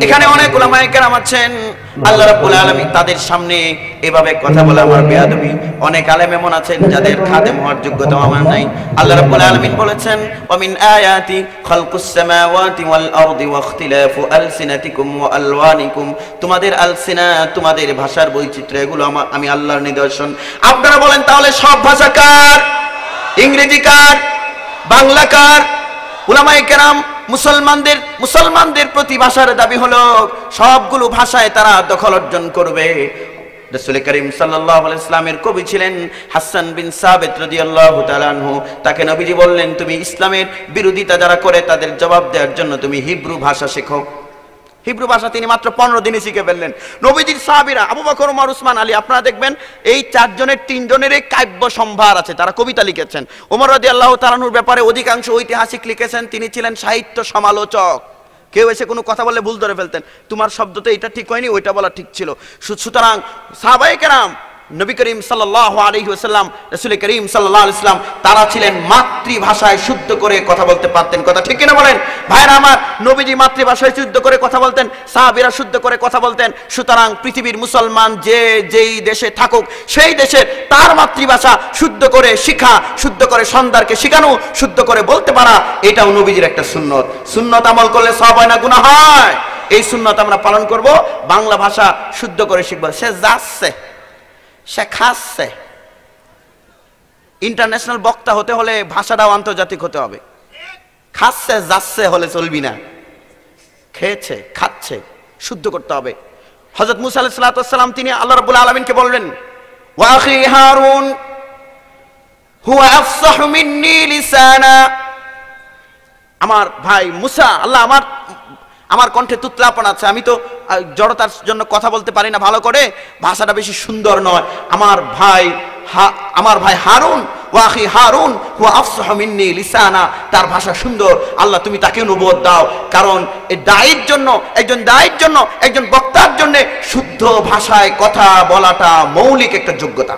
এখানে অনেক উলামায়ে কেরাম আছেন, আল্লাহ রাব্বুল আলামিন তাদের সামনে এভাবে কথা বলে আমার বেয়াদবি। অনেক আলেম এমন আছেন যাদের খাদেম হওয়ার যোগ্যতা আমার নাই। আল্লাহ রাব্বুল আলামিন বলেছেন, ওয়া মিন আয়াতি খালকুস সামাওয়াতি ওয়াল আরদি ওয়া ইখতিলাফু আলসিনাতিকুম ওয়া আলওয়ানিকুম, তোমাদের আলসিনা, তোমাদের ভাষার বৈচিত্র্য, এগুলো আমি আল্লাহর নিদর্শন। আপনারা বলেন তাহলে সব ভাষা কার? ইংরেজি কার? বাংলা কার? উলামায়ে কেরাম মুসলমানদের প্রতি ভাষার দাবি হলো সবগুলো ভাষায় তারা দখল অর্জন করবে। রাসূল করিম সাল্লাল্লাহু আলাইহি ওয়াসাল্লামের কবি ছিলেন হাসান বিন সাবিত রাদিয়াল্লাহু তাআলা আনহু। তাকে নবীজি বললেন, তুমি ইসলামের বিরোধিতা যারা করে তাদের জবাব দেওয়ার জন্য তুমি হিব্রু ভাষা শেখো। হিব্রু ভাষা তিনি মাত্র 15 দিনে শিখে ফেললেন। নবীজির সাহাবীরা আবু বকর, ওমর, উসমান, আলী, আপনারা দেখবেন এই 4 জনের 3 জনেরই কাব্য সম্ভার আছে, তারা কবিতা লিখেছেন। ওমর রাদিয়াল্লাহু তাআলা আনহুর ব্যাপারে অধিকাংশ ঐতিহাসিক লিখেছেন তিনি ছিলেন সাহিত্য সমালোচক। কেউ এসে কোনো কথা বললে ভুল ধরে ফেলতেন, তোমার শব্দতে এটা ঠিক হয়নি, ওইটা বলা ঠিক ছিল। সুতরাং সাহাবায়ে কেরাম, নবী করিম সাল্লাল্লাহু আলাইহি ওয়াসাল্লাম, রাসূল করিম সাল্লাল্লাহু আলাইহি ওয়াসাল্লাম, তারা ছিলেন মাতৃভাষায় শুদ্ধ করে কথা বলতে পারতেন। কথা ঠিক কিনা বলেন? ভাইরা আমার, নবীজি মাতৃভাষায় শুদ্ধ করে কথা বলতেন, সাহাবীরা শুদ্ধ করে কথা বলতেন। সুতরাং পৃথিবীর মুসলমান যেই দেশে থাকুক, সেই দেশের তার মাতৃভাষা শুদ্ধ করে শিখা, শুদ্ধ করে সন্তানকে শেখানো, শুদ্ধ করে বলতে পারা, এটাও নবীজির একটা সুন্নত। সুন্নত আমল করলে সওয়াব হয় না, গুনাহ হয়। এই সুন্নত আমরা পালন করব, বাংলা ভাষা শুদ্ধ করে শিখব। সে যাচ্ছে, সে খাচ্ছে। ইন্টারন্যাশনাল বক্তা হতে হলে ভাষাটাও আন্তর্জাতিক হতে হবে। খাচ্ছে যাচ্ছে হলে চলবি না, খেয়েছে খাচ্ছে শুদ্ধ করতে হবে। হযরত মুসা আলাইহিস সালাম তিনি আল্লাহ রাব্বুল আলামিনকে বললেন, ওয়া আখি হারুন হুয়া আফসাহু মিন্নি লিসানা, আমার ভাই মুসা, আল্লাহ আমার কণ্ঠে তুতলাপন আছে, আমি তো জড়তার জন্য কথা বলতে পারি না ভালো করে, ভাষাটা বেশি সুন্দর নয়। আমার ভাই হারুন, ওয়া আখি হারুন হুয়া আফসাহু মিন্নি লিসানা, তার ভাষা সুন্দর, আল্লাহ তুমি তাকে নবুয়ত দাও। কারণ একজন বক্তার জন্য শুদ্ধ ভাষায় কথা বলাটা মৌলিক একটা যোগ্যতা।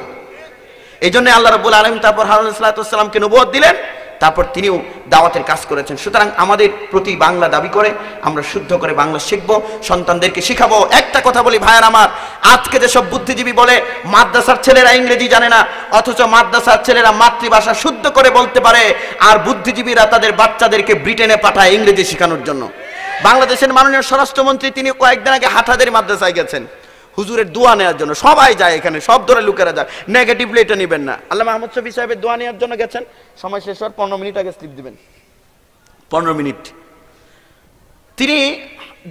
এই জন্য আল্লাহ রাব্বুল আলামিন তারপর হারুন আলাইহিস সালামকে নবুয়ত দিলেন, তারপর তিনিও দাওয়াতের কাজ করেছেন। সুতরাং আমাদের প্রতি বাংলা দাবি করে আমরা শুদ্ধ করে বাংলা শিখব, সন্তানদেরকে শিখাবো। একটা কথা বলি ভাইয়ার আমার, আজকে যেসব বুদ্ধিজীবী বলে মাদ্রাসার ছেলেরা ইংরেজি জানে না, অথচ মাদ্রাসার ছেলেরা মাতৃভাষা শুদ্ধ করে বলতে পারে, আর বুদ্ধিজীবীরা তাদের বাচ্চাদেরকে ব্রিটেনে পাঠায় ইংরেজি শেখানোর জন্য। বাংলাদেশের মাননীয় স্বরাষ্ট্রমন্ত্রী তিনি কয়েকদিন আগে হাটহাজারী মাদ্রাসায় গেছেন হুজুরের দোয়া নেওয়ার জন্য। সবাই যায়, এখানে সব ধরে লোকেরা যায়, নেগেটিভলি এটা নেবেন না। আল্লামা আহমদ শফি সাহেবের দোয়া নেওয়ার জন্য গেছেন, সময় শেষ হওয়ার 15 মিনিট আগে স্লিপ দিবেন, 15 মিনিট। তিনি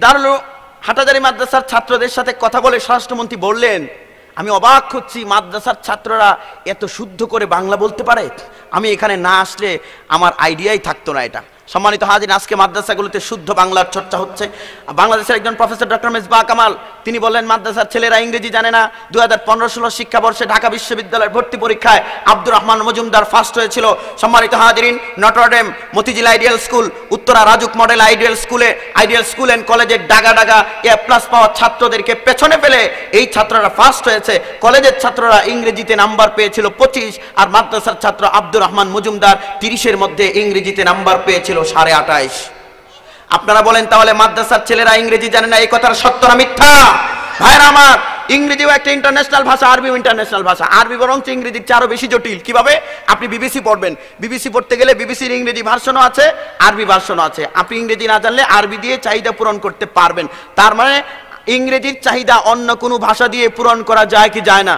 দারুল হাটহাজারী মাদ্রাসার ছাত্রদের সাথে কথা বলে স্বরাষ্ট্রমন্ত্রী বললেন, আমি অবাক হচ্ছি মাদ্রাসার ছাত্ররা এত শুদ্ধ করে বাংলা বলতে পারে, আমি এখানে না আসলে আমার আইডিয়াই থাকতো না এটা। সম্মানিত হাজির, আজকে মাদ্রাসাগুলোতে শুদ্ধ বাংলার চর্চা হচ্ছে। বাংলাদেশের একজন প্রফেসর ডক্টর মেজবাহ কামাল তিনি বললেন, মাদ্রাসার ছেলেরা ইংরেজি জানে না। 2015-16 শিক্ষাবর্ষে ঢাকা বিশ্ববিদ্যালয়ের ভর্তি পরীক্ষায় আব্দুর রহমান মজুমদার ফার্স্ট হয়েছিল। সম্মানিত হাজিরিন, Notre Dame, Motijheel ideal school, Uttara Rajuk model ideal school and কলেজের ডাগা A+ পাওয়া ছাত্রদেরকে পেছনে ফেলে এই ছাত্ররা ফার্স্ট হয়েছে। কলেজের ছাত্ররা ইংরেজিতে নাম্বার পেয়েছিল 25, আর মাদ্রাসার ছাত্র আব্দুর রহমান মজুমদার 30-এর মধ্যে ইংরেজিতে নাম্বার পেয়েছিল 28.5। আপনারা বলেন তাহলে মাদ্রাসার ছেলেরা ইংরেজি জানে না, এই কথার সত্য না মিথ্যা? ভাইরা আমার, ইংরেজিও একটা ইন্টারন্যাশনাল ভাষা, আরবিও ইন্টারন্যাশনাল ভাষা। আরবি বরং ইংরেজির চেয়ে আরো বেশি জটিল। কিভাবে? আপনি বিবিসি পড়বেন, বিবিসি পড়তে গেলে বিবিসির ইংরেজি ভার্সনও আছে, আরবি ভার্সনও আছে। আপনি ইংরেজি না জানলে আরবি দিয়ে চাহিদা পূরণ করতে পারবেন। তার মানে ইংরেজির চাহিদা অন্য কোনো ভাষা দিয়ে পূরণ করা যায় কি যায় না?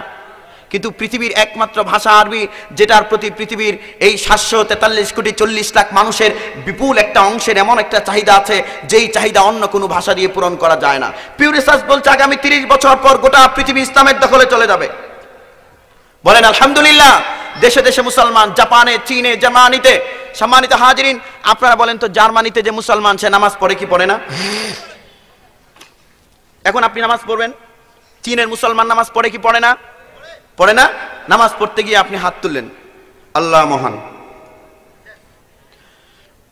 কিন্তু পৃথিবীর একমাত্র ভাষা আরবি, যেটার প্রতি পৃথিবীর এই 743 কোটি 40 লাখ মানুষের বিপুল একটা অংশের এমন একটা চাহিদা আছে, যেই চাহিদা অন্য কোনো ভাষা দিয়ে পূরণ করা যায় না। পিউ রিসার্চ বলছে আগামী 30 বছর পর গোটা পৃথিবী ইসলামের দখলে চলে যাবে। বলেন আলহামদুলিল্লাহ। দেশে দেশে মুসলমান, জাপানে, চীনে, জার্মানিতে। সম্মানিত হাজিরিন, আপনারা বলেন তো জার্মানিতে যে মুসলমান, সে নামাজ পড়ে কি পড়ে না? এখন আপনি নামাজ পড়বেন, চীনের মুসলমান নামাজ পড়ে কি পড়ে না? পড়ে না? নামাজ পড়তে গিয়ে আপনি হাত তুললেন। আল্লাহ মহান,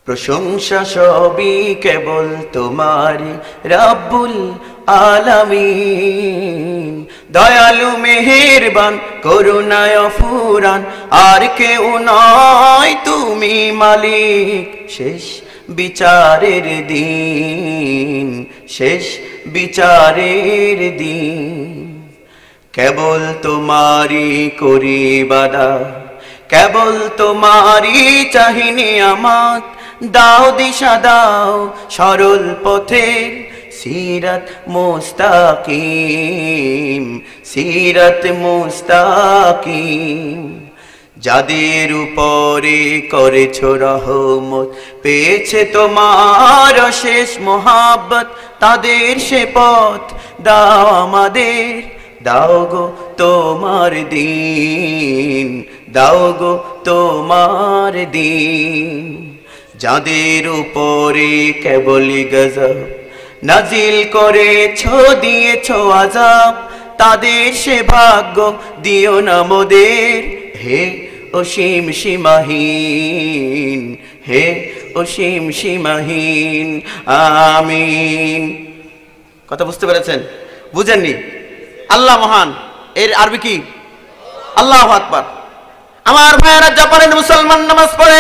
প্রশংসা সবই কেবল তোমারই রব্বুল আলামিন, দয়ালু মেহেরবান করুণায় ফুরান, আর কেউ নয় তুমি মালিক। শেষ বিচারের দিন, শেষ বিচারের দিন, কেবল তোমারি করি বাদা, কেবল তোমারি চাহিনি আমাত, দাও দিশা দাও সরল পথের সিরাত মুস্তাকিম, সিরাত মুস্তাকিম। যাদের উপরে করেছো রহমত, পেয়েছে তোমার শেষ মোহাব্বত, তাদের সে পথ দাও আমাদের। দাও গো তোমার দিন, দাও গো তোমার দিন। যাদের উপরে কেবলই গজব নাজিল করেছো, দিয়েছো আযাব, তাদের সে ভাগ্য দিও না মোদের। হে অসীম সীমাহীন, হে অসীম সীমাহীন, আমিন। কথা বুঝতে পেরেছেন? বুঝেননি? আল্লাহ মহান, এর আরবি কি? আল্লাহু আকবার। আমার ভাইয়েরা, জাপানের মুসলমান নামাজ পড়ে,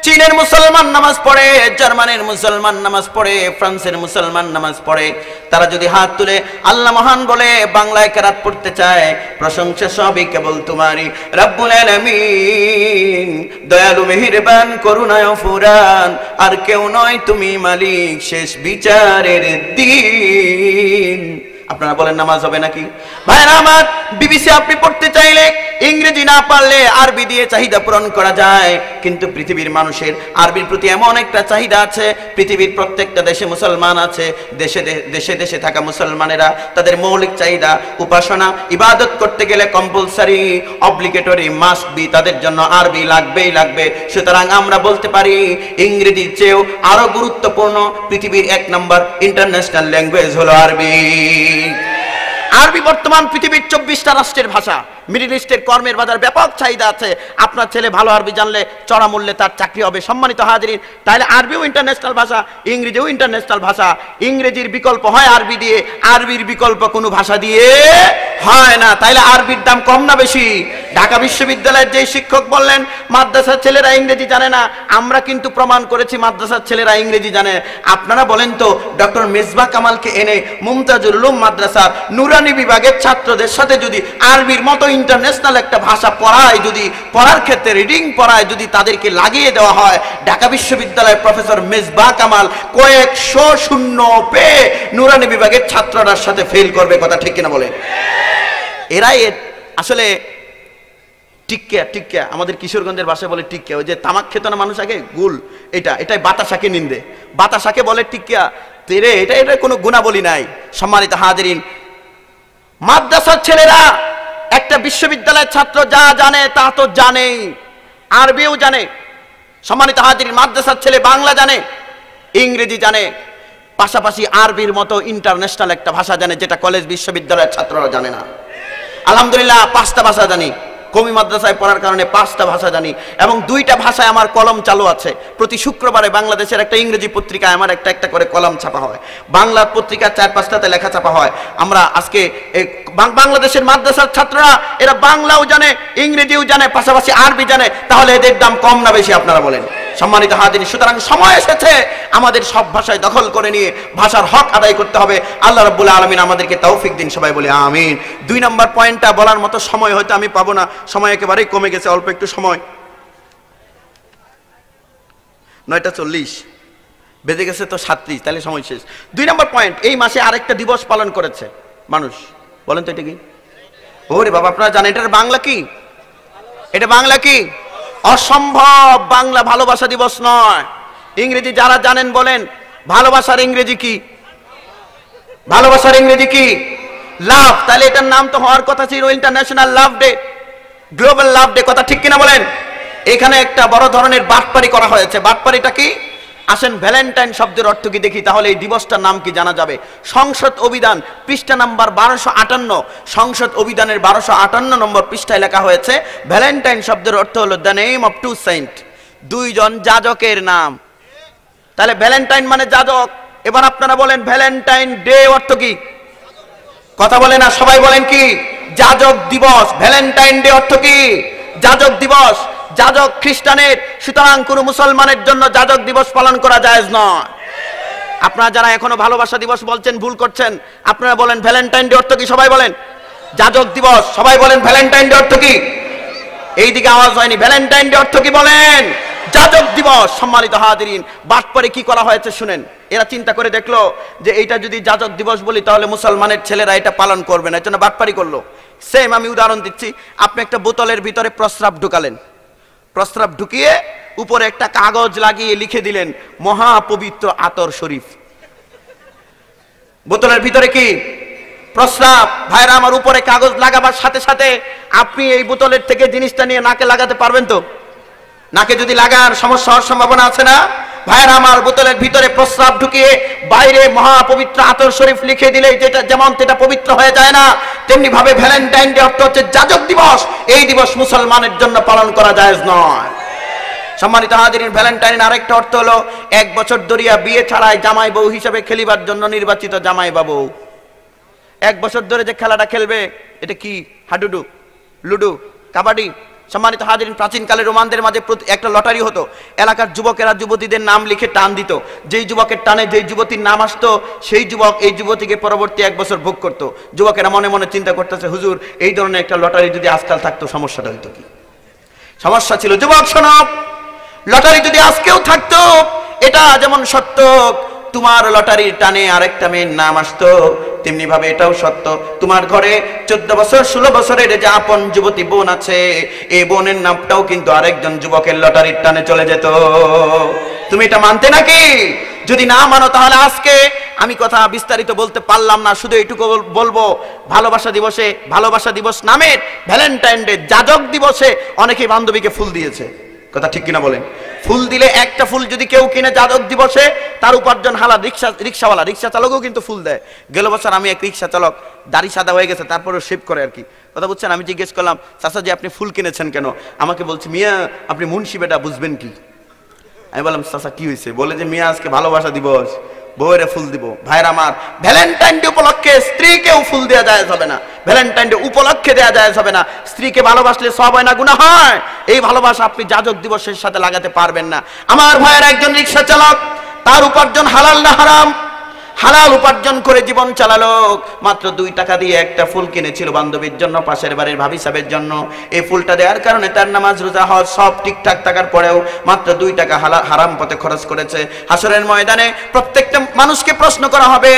চীনের মুসলমান নামাজ পড়ে, জার্মানির মুসলমান নামাজ পড়ে, ফ্রান্সের মুসলমান নামাজ পড়ে। তারা যদি হাত তুলে আল্লাহ মহান বলে বাংলায় কেরাত পড়তে চায়, প্রশংসা সবই কেবল তোমারই রব্বুল আলামিন, দয়ালু মেহেরবান করুণায় ফুরান, আর কেউ নয় তুমি মালিক, শেষ বিচারের দিন। আপনারা বলেন নামাজ হবে নাকি? ভাইরা আমার, বিবিসি আপনি পড়তে চাইলে ইংরেজি না পারলে আরবি দিয়ে চাহিদা পূরণ করা যায়। কিন্তু পৃথিবীর মানুষের আরবির প্রতি এমন একটা চাহিদা আছে, পৃথিবীর প্রত্যেকটা দেশে মুসলমান আছে, দেশে দেশে দেশে থাকা মুসলমানেরা তাদের মৌলিক চাহিদা, উপাসনা, ইবাদত করতে গেলে কম্পালসারি, অব্লিগেটরি, মাস্ট বি, তাদের জন্য আরবি লাগবেই লাগবে। সুতরাং আমরা বলতে পারি ইংরেজির চেয়েও আরো গুরুত্বপূর্ণ পৃথিবীর 1 নম্বর ইন্টারন্যাশনাল ল্যাঙ্গুয়েজ হলো আরবি। আরবি বর্তমান পৃথিবীর 24টা রাষ্ট্রের ভাষা। মিডল ইস্টের কর্মের বাজার ব্যাপক চাহিদা আছে। আপনার ছেলে ভালো আরবি জানলে চড়া মূল্যে তার চাকরি হবে। সম্মানিত হাজিরিন, তাহলে আরবিও ইন্টারন্যাশনাল ভাষা, ইংরেজিও ইন্টারন্যাশনাল ভাষা। ইংরেজির বিকল্প হয় আরবি দিয়ে, আরবির বিকল্প কোনো ভাষা দিয়ে হয় না। তাইলে আরবির দাম কম না বেশি? ঢাকা বিশ্ববিদ্যালয়ের যে শিক্ষক বললেন মাদ্রাসার ছেলেরা ইংরেজি জানে না, আমরা কিন্তু প্রমাণ করেছি মাদ্রাসার ছেলেরা ইংরেজি জানে। আপনারা বলেন তো, ডক্টর মেজবাহ কামালকে এনে মুমতাজুল উলুম মাদ্রাসার নুরানি বিভাগের ছাত্রদের সাথে যদি আরবির মতো ইন্টারন্যাশনাল একটা ভাষা পড়ায়, যদি পড়ার ক্ষেত্রে রিডিং পড়ায়, যদি তাদেরকে লাগিয়ে দেওয়া হয়, ঢাকা বিশ্ববিদ্যালয়ের প্রফেসর মেজবাহ কামাল কয়েকশো শূন্য পেয়ে নুরানি বিভাগের ছাত্ররার সাথে ফেল করবে। কথা ঠিক কিনা বলেন? এরাই আসলে টিক্কা, আমাদের কিশোরগঞ্জের ভাষায় বলে টিক্কা। ওই যে তামাক খেত না মানুষ আগে, গুল, এটাই বাতাসাকে নিন্দে, বাতাসাকে বলে টিক্কা। তেরে এটা কোনো গুণাবলী নাই। সম্মানিত হাজিরিন, মাদ্রাসার ছেলেরা একটা বিশ্ববিদ্যালয়ের ছাত্র যা জানে তা তো জানেই, আরবিও জানে। সম্মানিত হাজিরিন, মাদ্রাসার ছেলে বাংলা জানে, ইংরেজি জানে, পাশাপাশি আরবির মতো ইন্টারন্যাশনাল একটা ভাষা জানে, যেটা কলেজ বিশ্ববিদ্যালয়ের ছাত্ররা জানে না। আলহামদুলিল্লাহ 5টা ভাষা জানি। কওমি মাদ্রাসায় পড়ার কারণে 5টা ভাষা জানি এবং 2টা ভাষায় আমার কলম চালু আছে। প্রতি শুক্রবারে বাংলাদেশের একটা ইংরেজি পত্রিকায় আমার একটা করে কলম ছাপা হয়, বাংলা পত্রিকা 4-5টাতে লেখা ছাপা হয়। আমরা আজকে বাংলাদেশের মাদ্রাসার ছাত্ররা এরা বাংলাও জানে, ইংরেজিও জানে, পাশাপাশি আরবি জানে, তাহলে এদের দাম কম না বেশি আপনারা বলেন? সম্মানিত হাজিরিন, সুতরাং সময় এসেছে আমাদের সব ভাষায় দখল করে নিয়ে ভাষার হক আদায় করতে হবে। আল্লাহ রাব্বুল আলামিন আমাদেরকে তৌফিক দিন, সবাই বলি আমিন। 2 নম্বর পয়েন্টটা বলার মতো সময় হয়তো আমি পাবো না, সময় একেবারেই কমে গেছে, অল্প একটু সময়, 9:40 বেজে গেছে তো 37, তাহলে সময় শেষ। 2 নম্বর পয়েন্ট, এই মাসে আরেকটা দিবস পালন করেছে মানুষ, বলেন তো এটা কি? ওরে বাবা, আপনারা জানেন এটার বাংলা কি? এটা বাংলা কি? অসম্ভব, বাংলা ভালোবাসা দিবস নয়। ইংরেজি যারা জানেন বলেন, ভালোবাসার ইংরেজি কি? ভালোবাসার ইংরেজি কি? লাভ। তাহলে এটার নাম তো হওয়ার কথা ছিল ইন্টারন্যাশনাল লাভ ডে, গ্লোবাল লাভ ডে, কথা ঠিক কিনা বলেন? এখানে একটা বড় ধরনের বাটপারি করা হয়েছে। বাটপারিটা কি? আসেন ভ্যালেন্টাইন শব্দের অর্থ কি দেখি, তাহলে এই দিবসটার নাম কি জানা যাবে। সংসদ অভিধান পৃষ্ঠা নাম্বার 1258, সংসদ অভিধানের 1258 নম্বর পৃষ্ঠায় লেখা হয়েছে ভ্যালেন্টাইন শব্দের অর্থ হলো দ্য নেম অফ 2 সেন্ট, 2জন যাজকের নাম। তাহলে ভ্যালেন্টাইন মানে যাজক। এবার আপনারা বলেন ভ্যালেন্টাইন ডে অর্থ কি? কথা বলে না, সবাই বলেন কি? যাজক দিবস। ভ্যালেন্টাইন ডে অর্থ কি? যাজক দিবস। যাজক খ্রিস্টানের, সুতরাং কোন মুসলমানের জন্য যাজক দিবস পালন করা জায়েজ নয়। আপনারা যারা এখনো ভালোবাসা দিবস বলছেন ভুল করছেন। আপনারা বলেন ভ্যালেন্টাইন ডে অর্থ কি? সবাই বলেন যাজক দিবস। সবাই বলেন ভ্যালেন্টাইন ডে অর্থ কি? এইদিকে আওয়াজ হয়নি। ভ্যালেন্টাইন ডে অর্থ কি বলেন? যাজক দিবস। সম্মানিত হাজিরিন, বাটপারে কি করা হয়েছে শুনেন। এরা চিন্তা করে দেখলো যে এইটা যদি যাজক দিবস বলি তাহলে মুসলমানের ছেলেরা এটা পালন করবে না, এর জন্য বাটপারি করলো। সেম আমি উদাহরণ দিচ্ছি, আপনি একটা বোতলের ভিতরে প্রস্রাব ঢুকালেন, প্রস্রাব ঢুকিয়ে উপরে একটা কাগজ লাগিয়ে লিখে দিলেন মহাপবিত্র আতর শরীফ। বোতলের ভিতরে কি? প্রস্রাব। ভাইরা আমার, উপরে কাগজ লাগাবার সাথে সাথে আপনি এই বোতলের থেকে জিনিসটা নিয়ে নাকে লাগাতে পারবেন তো? নাকে যদি লাগার সমস্যা হওয়ার সম্ভাবনা আছে না? ভাইরা আমার, বোতলের ভিতরে প্রস্রাব ঢুকিয়ে বাইরে মহাপবিত্র আতর শরীফ লিখে দিলে যেটা যেমন এটা পবিত্র হয়ে যায় না, তেমনি ভাবে ভ্যালেন্টাইন ডে অর্থ হচ্ছে যাজক দিবস। এই দিবস মুসলমানের জন্য পালন করা জায়েজ নয়। সম্মানিত হাজিরিন, ভ্যালেন্টাইন আরেকটা অর্থ হলো 1 বছর ধরিয়া বিয়ে ছাড়াই জামাই বউ হিসেবে খেলিবার জন্য নির্বাচিত জামাই বাবু। 1 বছর ধরে যে খেলাটা খেলবে এটা কি? হাডুডু, লুডু, কাবাডি। সম্মানিত হাজিরিন, প্রাচীনকালে রোমানদের মাঝে একটা লটারি হতো। এলাকার যুবকেরা যুবতীদের নাম লিখে টান দিত। যেই যুবকের টানে যেই যুবতীর নাম আসতো সেই যুবক এই যুবতীকে পরবর্তী 1 বছর ভোগ করত। যুবকেরা মনে মনে চিন্তা করতেছে, হুজুর এই ধরনের একটা লটারি যদি আজকাল থাকতো সমস্যাটা হইতো কি? সমস্যা ছিল। যুবক শোনো, লটারি যদি আজকেও থাকতো, এটা যেমন সত্য তোমার লটারির টানে আরেকটা মেয়ের নাম আসতো, তেমনি ভাবে এটাও সত্য তোমার ঘরে 14 বছর 16 বছরের যে আপন যুবতী বোন আছে, এই বোনের নামটাও কিন্তু আরেকজন যুবকের লটারির টানে চলে যেত। তুমি এটা মানতে নাকি? যদি না মানো তাহলে আজকে আমি কথা বিস্তারিত বলতে পারলাম না, শুধু এইটুকু বলবো, ভালোবাসা দিবসে, ভালোবাসা দিবস নামের ভ্যালেন্টাইন ডে যাজক দিবসে অনেকেই বান্ধবীকে ফুল দিয়েছে। কথা ঠিক কিনা বলেন? ফুল দিলে একটা ফুল যদি কেউ কিনে যাজক দিবসে, তার উপার্জন হালাল। রিক্সাওয়ালা, রিক্সা চালকও কিন্তু ফুল দেয়। গেল বছর আমি এক রিক্সা চালক, দাড়ি সাদা হয়ে গেছে তারপরে শেভ করে আর কি, কথা বুঝছেন। আমি জিজ্ঞেস করলাম, চাচা জি আপনি ফুল কিনেছেন কেন? আমাকে বলছে, মিয়া আপনি মুন্সি বেটা, বুঝবেন কি? আমি বললাম, চাচা কি হয়েছে? বলে যে মিয়া আজকে ভালোবাসা দিবস, বউয়েরে ফুল দিব। ভাইরা আমার, ভ্যালেন্টাইন ডে উপলক্ষে স্ত্রীকেও ফুল দেওয়া যায় হবে না, ভ্যালেন্টাইন ডে উপলক্ষে দেওয়া যায় হবে না। স্ত্রীকে ভালোবাসলে সব হয় না, গুনাহ হয়। এই ভালোবাসা আপনি যাজক দিবসের সাথে লাগাতে পারবেন না। আমার ভাইয়ের একজন রিক্সা চালক, তার উপার্জন হালাল না হারাম? হালাল উপার্জন করে জীবন চালালো। মাত্র 2 টাকা দিয়ে একটা ফুল কিনেছিল বান্ধবীর জন্য, পাশের বাড়ির ভাবি সাহেবের জন্য। এই ফুলটা দেওয়ার কারণে তার নামাজ রোজা হজ সব ঠিকঠাক থাকার পরেও মাত্র 2 টাকা হারাম পথে খরচ করেছে। হাসরের ময়দানে প্রত্যেকটা মানুষকে প্রশ্ন করা হবে,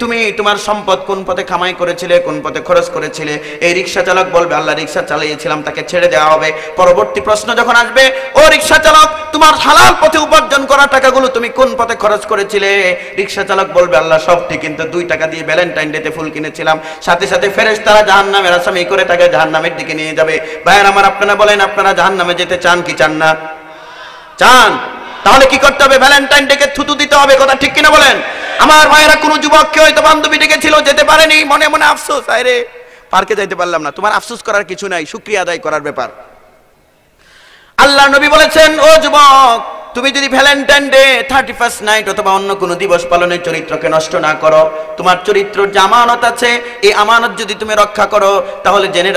তুমি তোমার সম্পদ কোন পথে কামাই করেছিলে, কোন পথে খরচ করেছিলে? এই রিক্সা চালক বলবে, আল্লাহ রিক্সা চালিয়েছিলাম, তাকে ছেড়ে দেওয়া হবে। পরবর্তী প্রশ্ন যখন আসবে, ও রিক্সা চালক তোমার হালাল পথে উপার্জন করা টাকাগুলো তুমি কোন পথে খরচ করেছিলে? রিক্সা চালক বলবে, আল্লাহ সব ঠিক, কিন্তু 2 টাকা দিয়ে ভ্যালেন্টাইন ডেতে ফুল কিনেছিলাম। সাথে সাথে ফেরেশতারা জাহান্নামের আসামি করে তাকে জাহান্নামের দিকে নিয়ে যাবে। ভাইয়ের আমার, আপনারা বলেন আপনারা জাহান্নামে যেতে চান কি চান না? চান। তাহলে কি করতে হবে? ভ্যালেন্টাইন ডেকে থুতু দিতে হবে, কথা ঠিক কিনা বলেন? আমার ভাইয়েরা, কোনো যুবককে হয়তো বান্ধবী ডেকেছিল, যেতে পারেনি, মনে মনে আফসোস, আরে পার্কে যাইতে পারলাম না, তোমার আফসোস করার কিছু নাই, শুকরিয়া আদায় করার ব্যাপার। আল্লাহ নবী বলেছেন, ও যুবক, তুমি যদি ভ্যালেন্টাইন ডে, 31st নাইট অথবা অন্য কোনো দিবস পালনে চরিত্রকে নষ্ট না করো, তোমার চরিত্রের যে আমানত আছে, এই আমানত যদি তুমি রক্ষা করো, তাহলে জেনে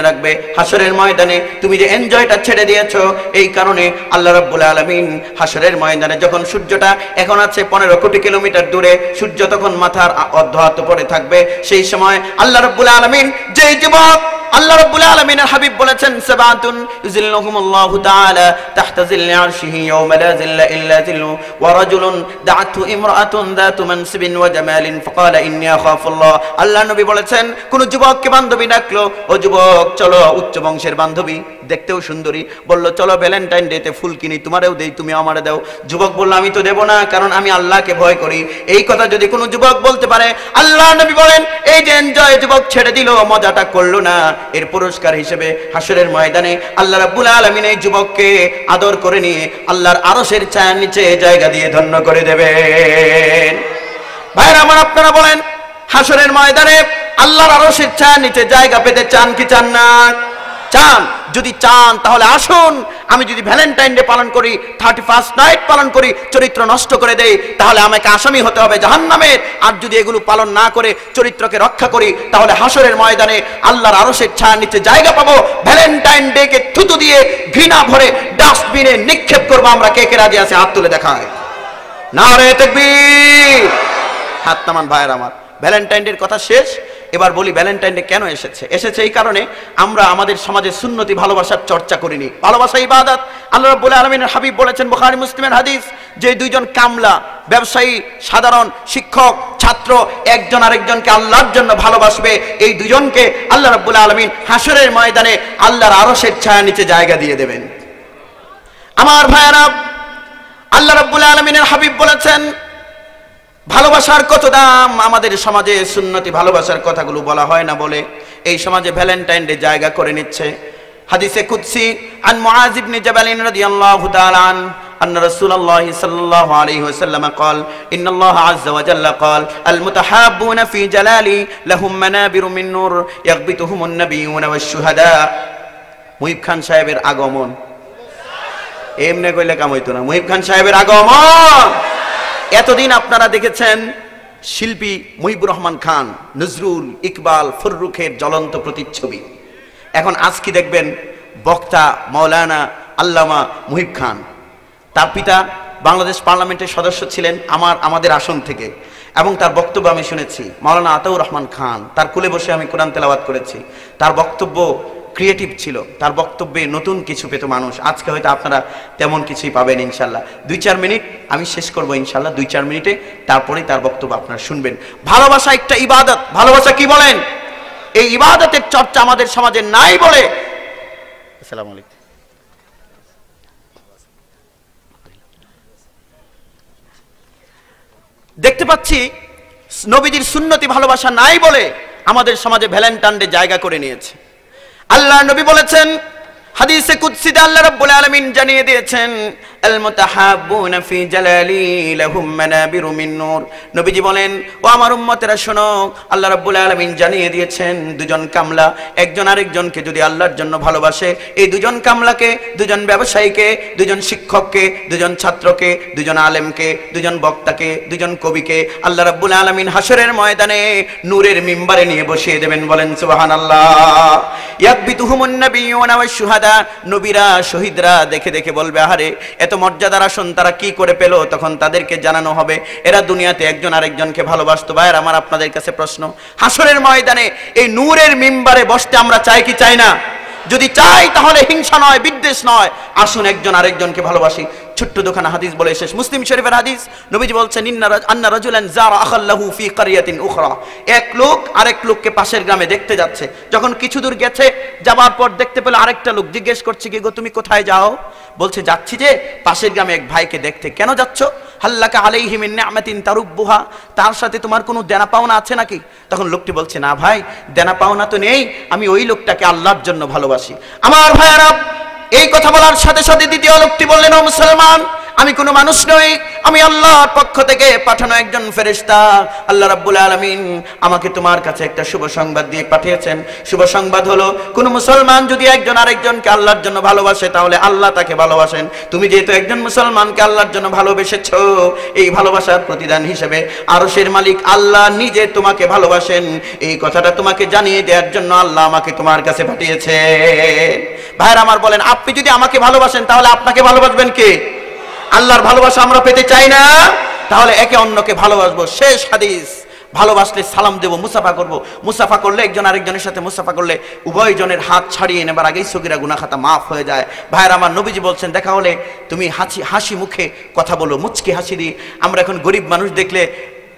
রাখবে হাসরের ময়দানে তুমি যে এনজয়টা ছেড়ে দিয়েছো, এই কারণে আল্লাহ রাব্বুল আলামিন হাসরের ময়দানে যখন সূর্যটা এখন আছে 15 কোটি কিলোমিটার দূরে, সূর্য তখন মাথার অর্ধহাত পরে থাকবে, সেই সময় আল্লাহ রাব্বুল আলামিন যে যুবক, আল্লাহ রাব্বুল আলামিনের হাবিব বলেছেন, সাবাতুন ইউজিল্লুহুমুল্লাহু তাআলা তাহতা জিল্লি আরশিহি ইয়াওমা লা জিল্লা ইল্লা জিল্লু ওয়া রাজুলুন দাআতু ইমরাআতুন যাতু মানসিবিন ওয়া জামালিন ফাকালা ইন্নী আখাফুল্লাহ। আল্লাহ নবী বলেছেন, কোন যুবককে বান্ধবী ডাকলো, ও যুবক চলো, উচ্চ বংশের বান্ধবী, দেখতেও সুন্দরী, বলল চলো ভ্যালেন্টাইন ডেতে ফুল কিনি, তোমারও দেই, তুমি আমারে দাও। যুবক বলল, আমি তো দেব না, কারণ আমি আল্লাহকে ভয় করি। এই কথা যদি কোনো যুবক বলতে পারে, আল্লাহ নবী বলেন, এই যে এনজয় যুবক ছেড়ে দিল, মজাটা করলো না, এর পুরস্কার হিসেবে হাসরের ময়দানে আল্লাহ রাব্বুল আলামিন এই যুবককে আদর করে নিয়ে আল্লাহর আরশের ছায়ার নিচে জায়গা দিয়ে ধন্য করে দেবেন। ভাইরা আমার, আপনারা বলেন, হাসরের ময়দানে আল্লাহর আরশের ছায়ার নিচে জায়গা পেতে চান কি চান না? চান। যদি চান তাহলে আসুন, আমি যদি ভ্যালেন্টাইন ডে পালন করি, 31st নাইট পালন করি, চরিত্র নষ্ট করে দেই, তাহলে আমাকে আসামি হতে হবে জাহান্নামের। আর যদি এগুলো পালন না করে চরিত্রকে রক্ষা করি, তাহলে হাসরের ময়দানে আল্লাহর আরশের ছায়ার নিচে জায়গা পাবো। ভ্যালেন্টাইন ডে কে থুতু দিয়ে ঘৃণা ভরে ডাস্টবিনে নিক্ষেপ করবো। আমরা কে কে রাজি আছে? হাত তুলে দেখায়। নারে তাকবীর। হাত নামান ভাইয়ের আমার। ভ্যালেন্টাইন ডের কথা শেষ, এবার বলি ভ্যালেন্টাইন ডে কেন এসেছে এই কারণে আমরা আমাদের সমাজে সুন্নতি ভালোবাসার চর্চা করিনি। ভালোবাসা ইবাদত। আল্লাহ রাব্বুল আলামিনের হাবিব বলেছেন, বুখারী মুসলিমের হাদিস, যে দুইজন কামলা, ব্যবসায়ী, সাধারণ শিক্ষক, ছাত্র, একজন আরেকজনকে আল্লাহর জন্য ভালোবাসবে, এই দুজনকে আল্লাহ রাব্বুল আলামিন হাসরের ময়দানে আল্লাহর আরশের ছায়ার নিচে জায়গা দিয়ে দেবেন। আমার ভাইয়েরা, আল্লাহ রাব্বুল আলামিনের হাবিব বলেছেন, ভালোবাসার কত দাম। আমাদের সমাজে সুন্নতি ভালোবাসার কথাগুলো বলা হয় না বলে এই সমাজে ভ্যালেন্টাইন ডে জায়গা করে নিচ্ছে। হাদিসে কুদসি আন মুআয ইবনে জাবাল রাদিয়াল্লাহু তাআলা আন أن رسول الله صلى الله عليه وسلم قال إن الله عز وجل قال المتحابون في جلالي لهم منابر من نور يغبطهم النبيون والشهداء। মুহিব খান সাহেবের আগমন, এমনি কইলে কাম হইতো না। মুহিব খান সাহেবের আগমন। এতদিন আপনারা দেখেছেন শিল্পী মুহিবুর রহমান খান, নজরুল, ইকবাল, ফররুখের জ্বলন্ত প্রতিচ্ছবি। এখন আজ কি দেখবেন? বক্তা মাওলানা আল্লামা মুহিব খান। তার পিতা বাংলাদেশ পার্লামেন্টের সদস্য ছিলেন আমাদের আসন থেকে, এবং তার বক্তব্য আমি শুনেছি। মাওলানা আতাউর রহমান খান, তার কোলে বসে আমি কোরআন তেলাওয়াত করেছি। তার বক্তব্য ক্রিয়েটিভ ছিল, তার বক্তব্যে নতুন কিছু পেত মানুষ। আজকে হয়তো আপনারা তেমন কিছুই পাবেন ইনশাল্লাহ। 2-4 মিনিট আমি শেষ করবো ইনশাল্লাহ, 2-4 মিনিটে, তারপরে তার বক্তব্য আপনারা শুনবেন। ভালোবাসা একটা ইবাদত। ভালোবাসা কি বলেন? এই ইবাদতের চর্চা আমাদের সমাজে নাই বলে। আসসালামু আলাইকুম। দেখতে পাচ্ছি নবীজির সুন্নতি ভালোবাসা নাই বলে আমাদের সমাজে ভ্যালেন্টাইন ডে জায়গা করে নিয়েছে। আল্লাহ নবী বলেছেন, হাদিসে কুদসিতে আল্লাহ রাব্বুল আলামিন জানিয়ে দিয়েছেন, আল মুতাহাব্বুনা ফি জালালি লাহুম মানাবিরু মিন নূর। নবীজি বলেন, ও আমার উম্মতেরা শোনো, আল্লাহ রাব্বুল আলামিন জানিয়ে দিয়েছেন, দুজন কামলা একজন আরেকজনকে যদি আল্লাহর জন্য ভালোবাসে, এই দুজন কামলাকে, দুজন ব্যবসায়ীকে, দুজন শিক্ষককে, দুজন ছাত্রকে, দুজন আলেমকে, দুজন বক্তাকে, দুজন কবিকে আল্লাহ রাব্বুল আলামিন হাসরের ময়দানে নূরের মিম্বারে নিয়ে বসিয়ে দেবেন। বলেন সুবহানাল্লাহ। ইয়াকবিতুহুমুন নাবিয়্যুনা ওয়াশ শুহাদা। নবীরা, শহীদরা দেখে দেখে বলবে, আহারে এত মর্যাদার আসন তারা কি করে পেল? তখন তাদেরকে জানানো হবে এরা দুনিয়াতে একজন আরেকজনকে ভালোবাসতো। ভাইয়ের আমার, আপনাদের কাছে প্রশ্ন, হাসরের ময়দানে এই নূরের মিম্বারে বসতে আমরা চাই কি চাই না? যদি চাই তাহলে হিংসা নয়, বিদ্বেষ নয়, আসুন একজন আরেকজনকে ভালোবাসি। ছোট্ট দোকান হাদিস বলে শেষ। মুসলিম শরীফের হাদিস, নবীজি বলছেন, আন্না রাজুলান যারা আখাল্লাহু ফি কারিয়াতিন উখরা। এক লোক আরেক লোককে পাশের গ্রামে দেখতে যাচ্ছে। যখন কিছু দূর গেছে, যাবার পর দেখতে পেল আরেকটা লোক। জিজ্ঞেস করছে, কি গো তুমি কোথায় যাও? বলছে, যাচ্ছি যে পাশের গ্রামে এক ভাইকে দেখতে। কেন যাচ্ছ? হাল্লাকা আলাইহি মিন নি'মাতিন তারুব্বুহা। তার সাথে তোমার কোনো দেনা পাওনা আছে নাকি? তখন লোকটি বলছে, না ভাই, দেনা পাওনা তো নেই, আমি ওই লোকটাকে আল্লাহর জন্য ভালোবাসি। আমার ভাইয়েরা, এই কথা বলার সাথে সাথে দ্বিতীয় লোকটি বললেন, ও মুসলমান, আমি কোনো মানুষ নই, আমি আল্লাহর পক্ষ থেকে পাঠানো একজন ফেরেশতা। আল্লাহ রাব্বুল আলামিন আমাকে তোমার কাছে একটা শুভ সংবাদ দিয়ে পাঠিয়েছেন। শুভ সংবাদ হলো, কোন মুসলমান যদি একজন আরেকজনকে আল্লাহর জন্য ভালোবাসে তাহলে আল্লাহ তাকে ভালোবাসেন। তুমি যেহেতু একজন মুসলমানকে আল্লাহর জন্য ভালোবেসেছো, এই ভালোবাসার প্রতিদান হিসেবে আরশের মালিক আল্লাহ নিজে তোমাকে ভালোবাসেন। এই কথাটা তোমাকে জানিয়ে দেওয়ার জন্য আল্লাহ আমাকে তোমার কাছে পাঠিয়েছে। ভাইরা আমার, বলেন আপনি যদি আমাকে ভালোবাসেন তাহলে আপনাকে ভালোবাসবেন কে? আল্লাহর ভালোবাসা আমরা পেতে চাই না? তাহলে একে অন্যকে ভালোবাসবো। শেষ হাদিস, ভালোবাসলে সালাম দেব, মুসাফা করব। মুসাফা করলে একজন আরেকজনের সাথে মুসাফা করলে উভয় জনের হাত ছাড়িয়ে নেবার আগেই সগীরা গুনাহ খাতা মাফ হয়ে যায়। ভাইরা আমার, নবীজি বলছেন দেখা হলে তুমি হাসি মুখে কথা বলো, মুচকি হাসি দিয়ে। আমরা এখন গরিব মানুষ দেখলে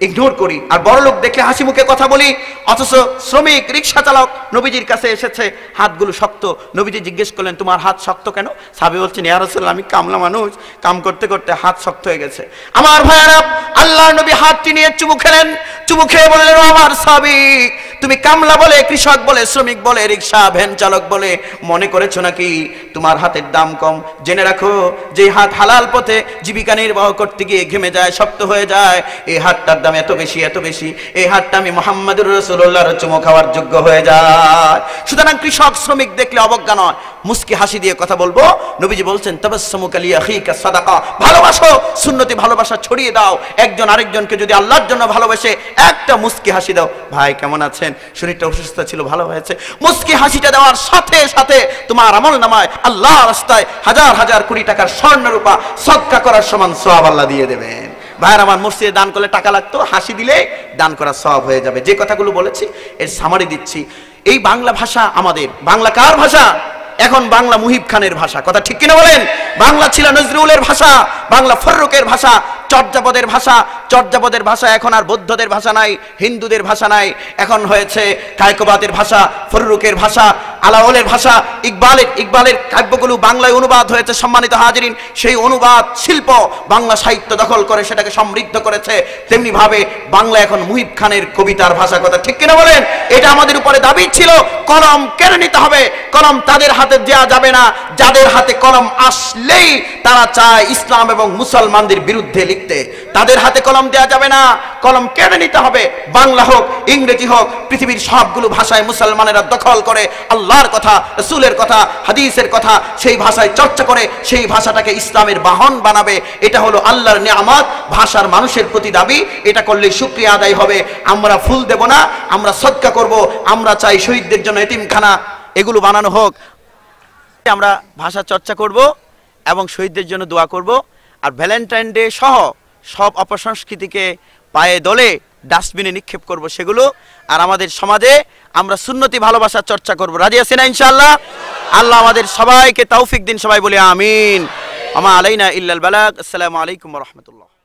ইগনোর করি, আর বড় লোক দেখলে হাসি মুখে কথা বলি। অথচ শ্রমিক, রিক্সা চালক নবীজির কাছে এসেছে, হাতগুলো শক্ত। নবীজি জিজ্ঞেস করলেন তোমার হাত শক্ত কেন? সাহাবী বলছেন ইয়া রাসূলুল্লাহ, আমি কামলা মানুষ, কাম করতে করতে হাত শক্ত হয়ে গেছে। আমার ভাইয়েরা, আল্লাহর নবী হাতটি নিয়ে চুমু খেলেন। চুমু খেয়ে বললেন ও আমার সাহাবী, তুমি কামলা বলে, কৃষক বলে, শ্রমিক বলে, রিক্সা ভ্যান চালক বলে মনে করেছো নাকি তোমার হাতের দাম কম? জেনে রাখো, যে হাত হালাল পথে জীবিকা নির্বাহ করতে গিয়ে ঘেমে যায়, শক্ত হয়ে যায়, এই হাতটার দাম এত বেশি, এত বেশি। এই হাতটা আমি মুহাম্মদুর রাসূলুল্লাহর চুমু খাওয়ার যোগ্য হয়ে যায়। সুতরাং কৃষক শ্রমিক দেখলে অবজ্ঞা নয়, মুস্কি হাসি দিয়ে কথা বলবো। নবীজি বলছেন তাবাসসুমুকা লিআখিকা সাদাকা, ভালোবাসো, সুন্নতি ভালোবাসা ছড়িয়ে দাও। একজন আরেকজনকে যদি আল্লাহর জন্য ভালোবাসে একটা মুস্কি হাসি দাও, ভাই কেমন আছেন, শরীরটা অসুস্থ ছিল, ভালো হয়েছে, মুস্কি হাসিটা দেওয়ার সাথে সাথে তোমার আমল নামায় আল্লাহর রাস্তায় হাজার হাজার কোটি টাকার স্বর্ণ রূপা সদকা করার সমান সওয়াব আল্লাহ দিয়ে দেবেন। ভাইয়ের আমার, মসজিদে দান করলে টাকা লাগতো, হাসি দিলে দান করার সওয়াব হয়ে যাবে। যে কথাগুলো বলেছি এর সামারি দিচ্ছি। এই বাংলা ভাষা আমাদের, বাংলা কার ভাষা? এখন বাংলা মুহিব খানের ভাষা। কথা ঠিক কিনা বলেন? বাংলা ছিল নজরুলের ভাষা, বাংলা ফররুকের ভাষা, চর্যাপদের ভাষা। চর্যাপদের ভাষা এখন আর বৌদ্ধদের ভাষা নাই, হিন্দুদের ভাষা নাই, এখন হয়েছে কায়কোবাদের ভাষা, ফররুকের ভাষা, আলাওলের ভাষা। ইকবালের কাব্যগুলো বাংলায় অনুবাদ হয়েছে। সম্মানিত হাজিরিন, সেই অনুবাদ শিল্প বাংলা সাহিত্য দখল করে সেটাকে সমৃদ্ধ করেছে। তেমনি ভাবে বাংলা এখন মুহিব খানের কবিতার ভাষা। কথা ঠিক কিনা বলেন? এটা আমাদের উপরে দাবি ছিল, কলম কেড়ে নিতে হবে। কলম তাদের হাতে দেওয়া যাবে না যাদের হাতে কলম আসলেই তারা চায় ইসলাম এবং মুসলমানদের বিরুদ্ধে লিখতে। তাদের হাতে কলম দেওয়া যাবে না, কলম কেড়ে নিতে হবে। বাংলা হোক, ইংরেজি হোক, পৃথিবীর সবগুলো ভাষায় মুসলমানেরা দখল করে আল্লাহর কথা, রাসূলের কথা, হাদিসের কথা সেই ভাষায় চর্চা করে সেই ভাষাটাকে ইসলামের বাহন বানাবে। এটা হলো আল্লাহর নিয়ামত, ভাষার মানুষের প্রতি দাবি। এটা করলে শুকরিয়া আদায় হবে। আমরা ফুল দেব না, আমরা সদকা করব। আমরা চাই শহীদদের জন্য এতিমখানা এগুলো বানানো হোক। আমরা ভাষা চর্চা করব এবং শহীদদের জন্য দোয়া করব। আর ভ্যালেন্টাইন ডে সহ সব অপসংস্কৃতিকে পায়ে দলে ডাস্টবিনে নিক্ষেপ করব সেগুলো। আর আমাদের সমাজে আমরা সুন্নতি ভালোবাসার চর্চা করব। রাজি আছেন না ইনশাআল্লাহ? আল্লাহ আমাদের সবাইকে তৌফিক দিন। সবাই বলি আমিন। আমা আলাইনা ইল্লাল বালাগ। আসসালামু আলাইকুম ওয়া রাহমাতুল্লাহ।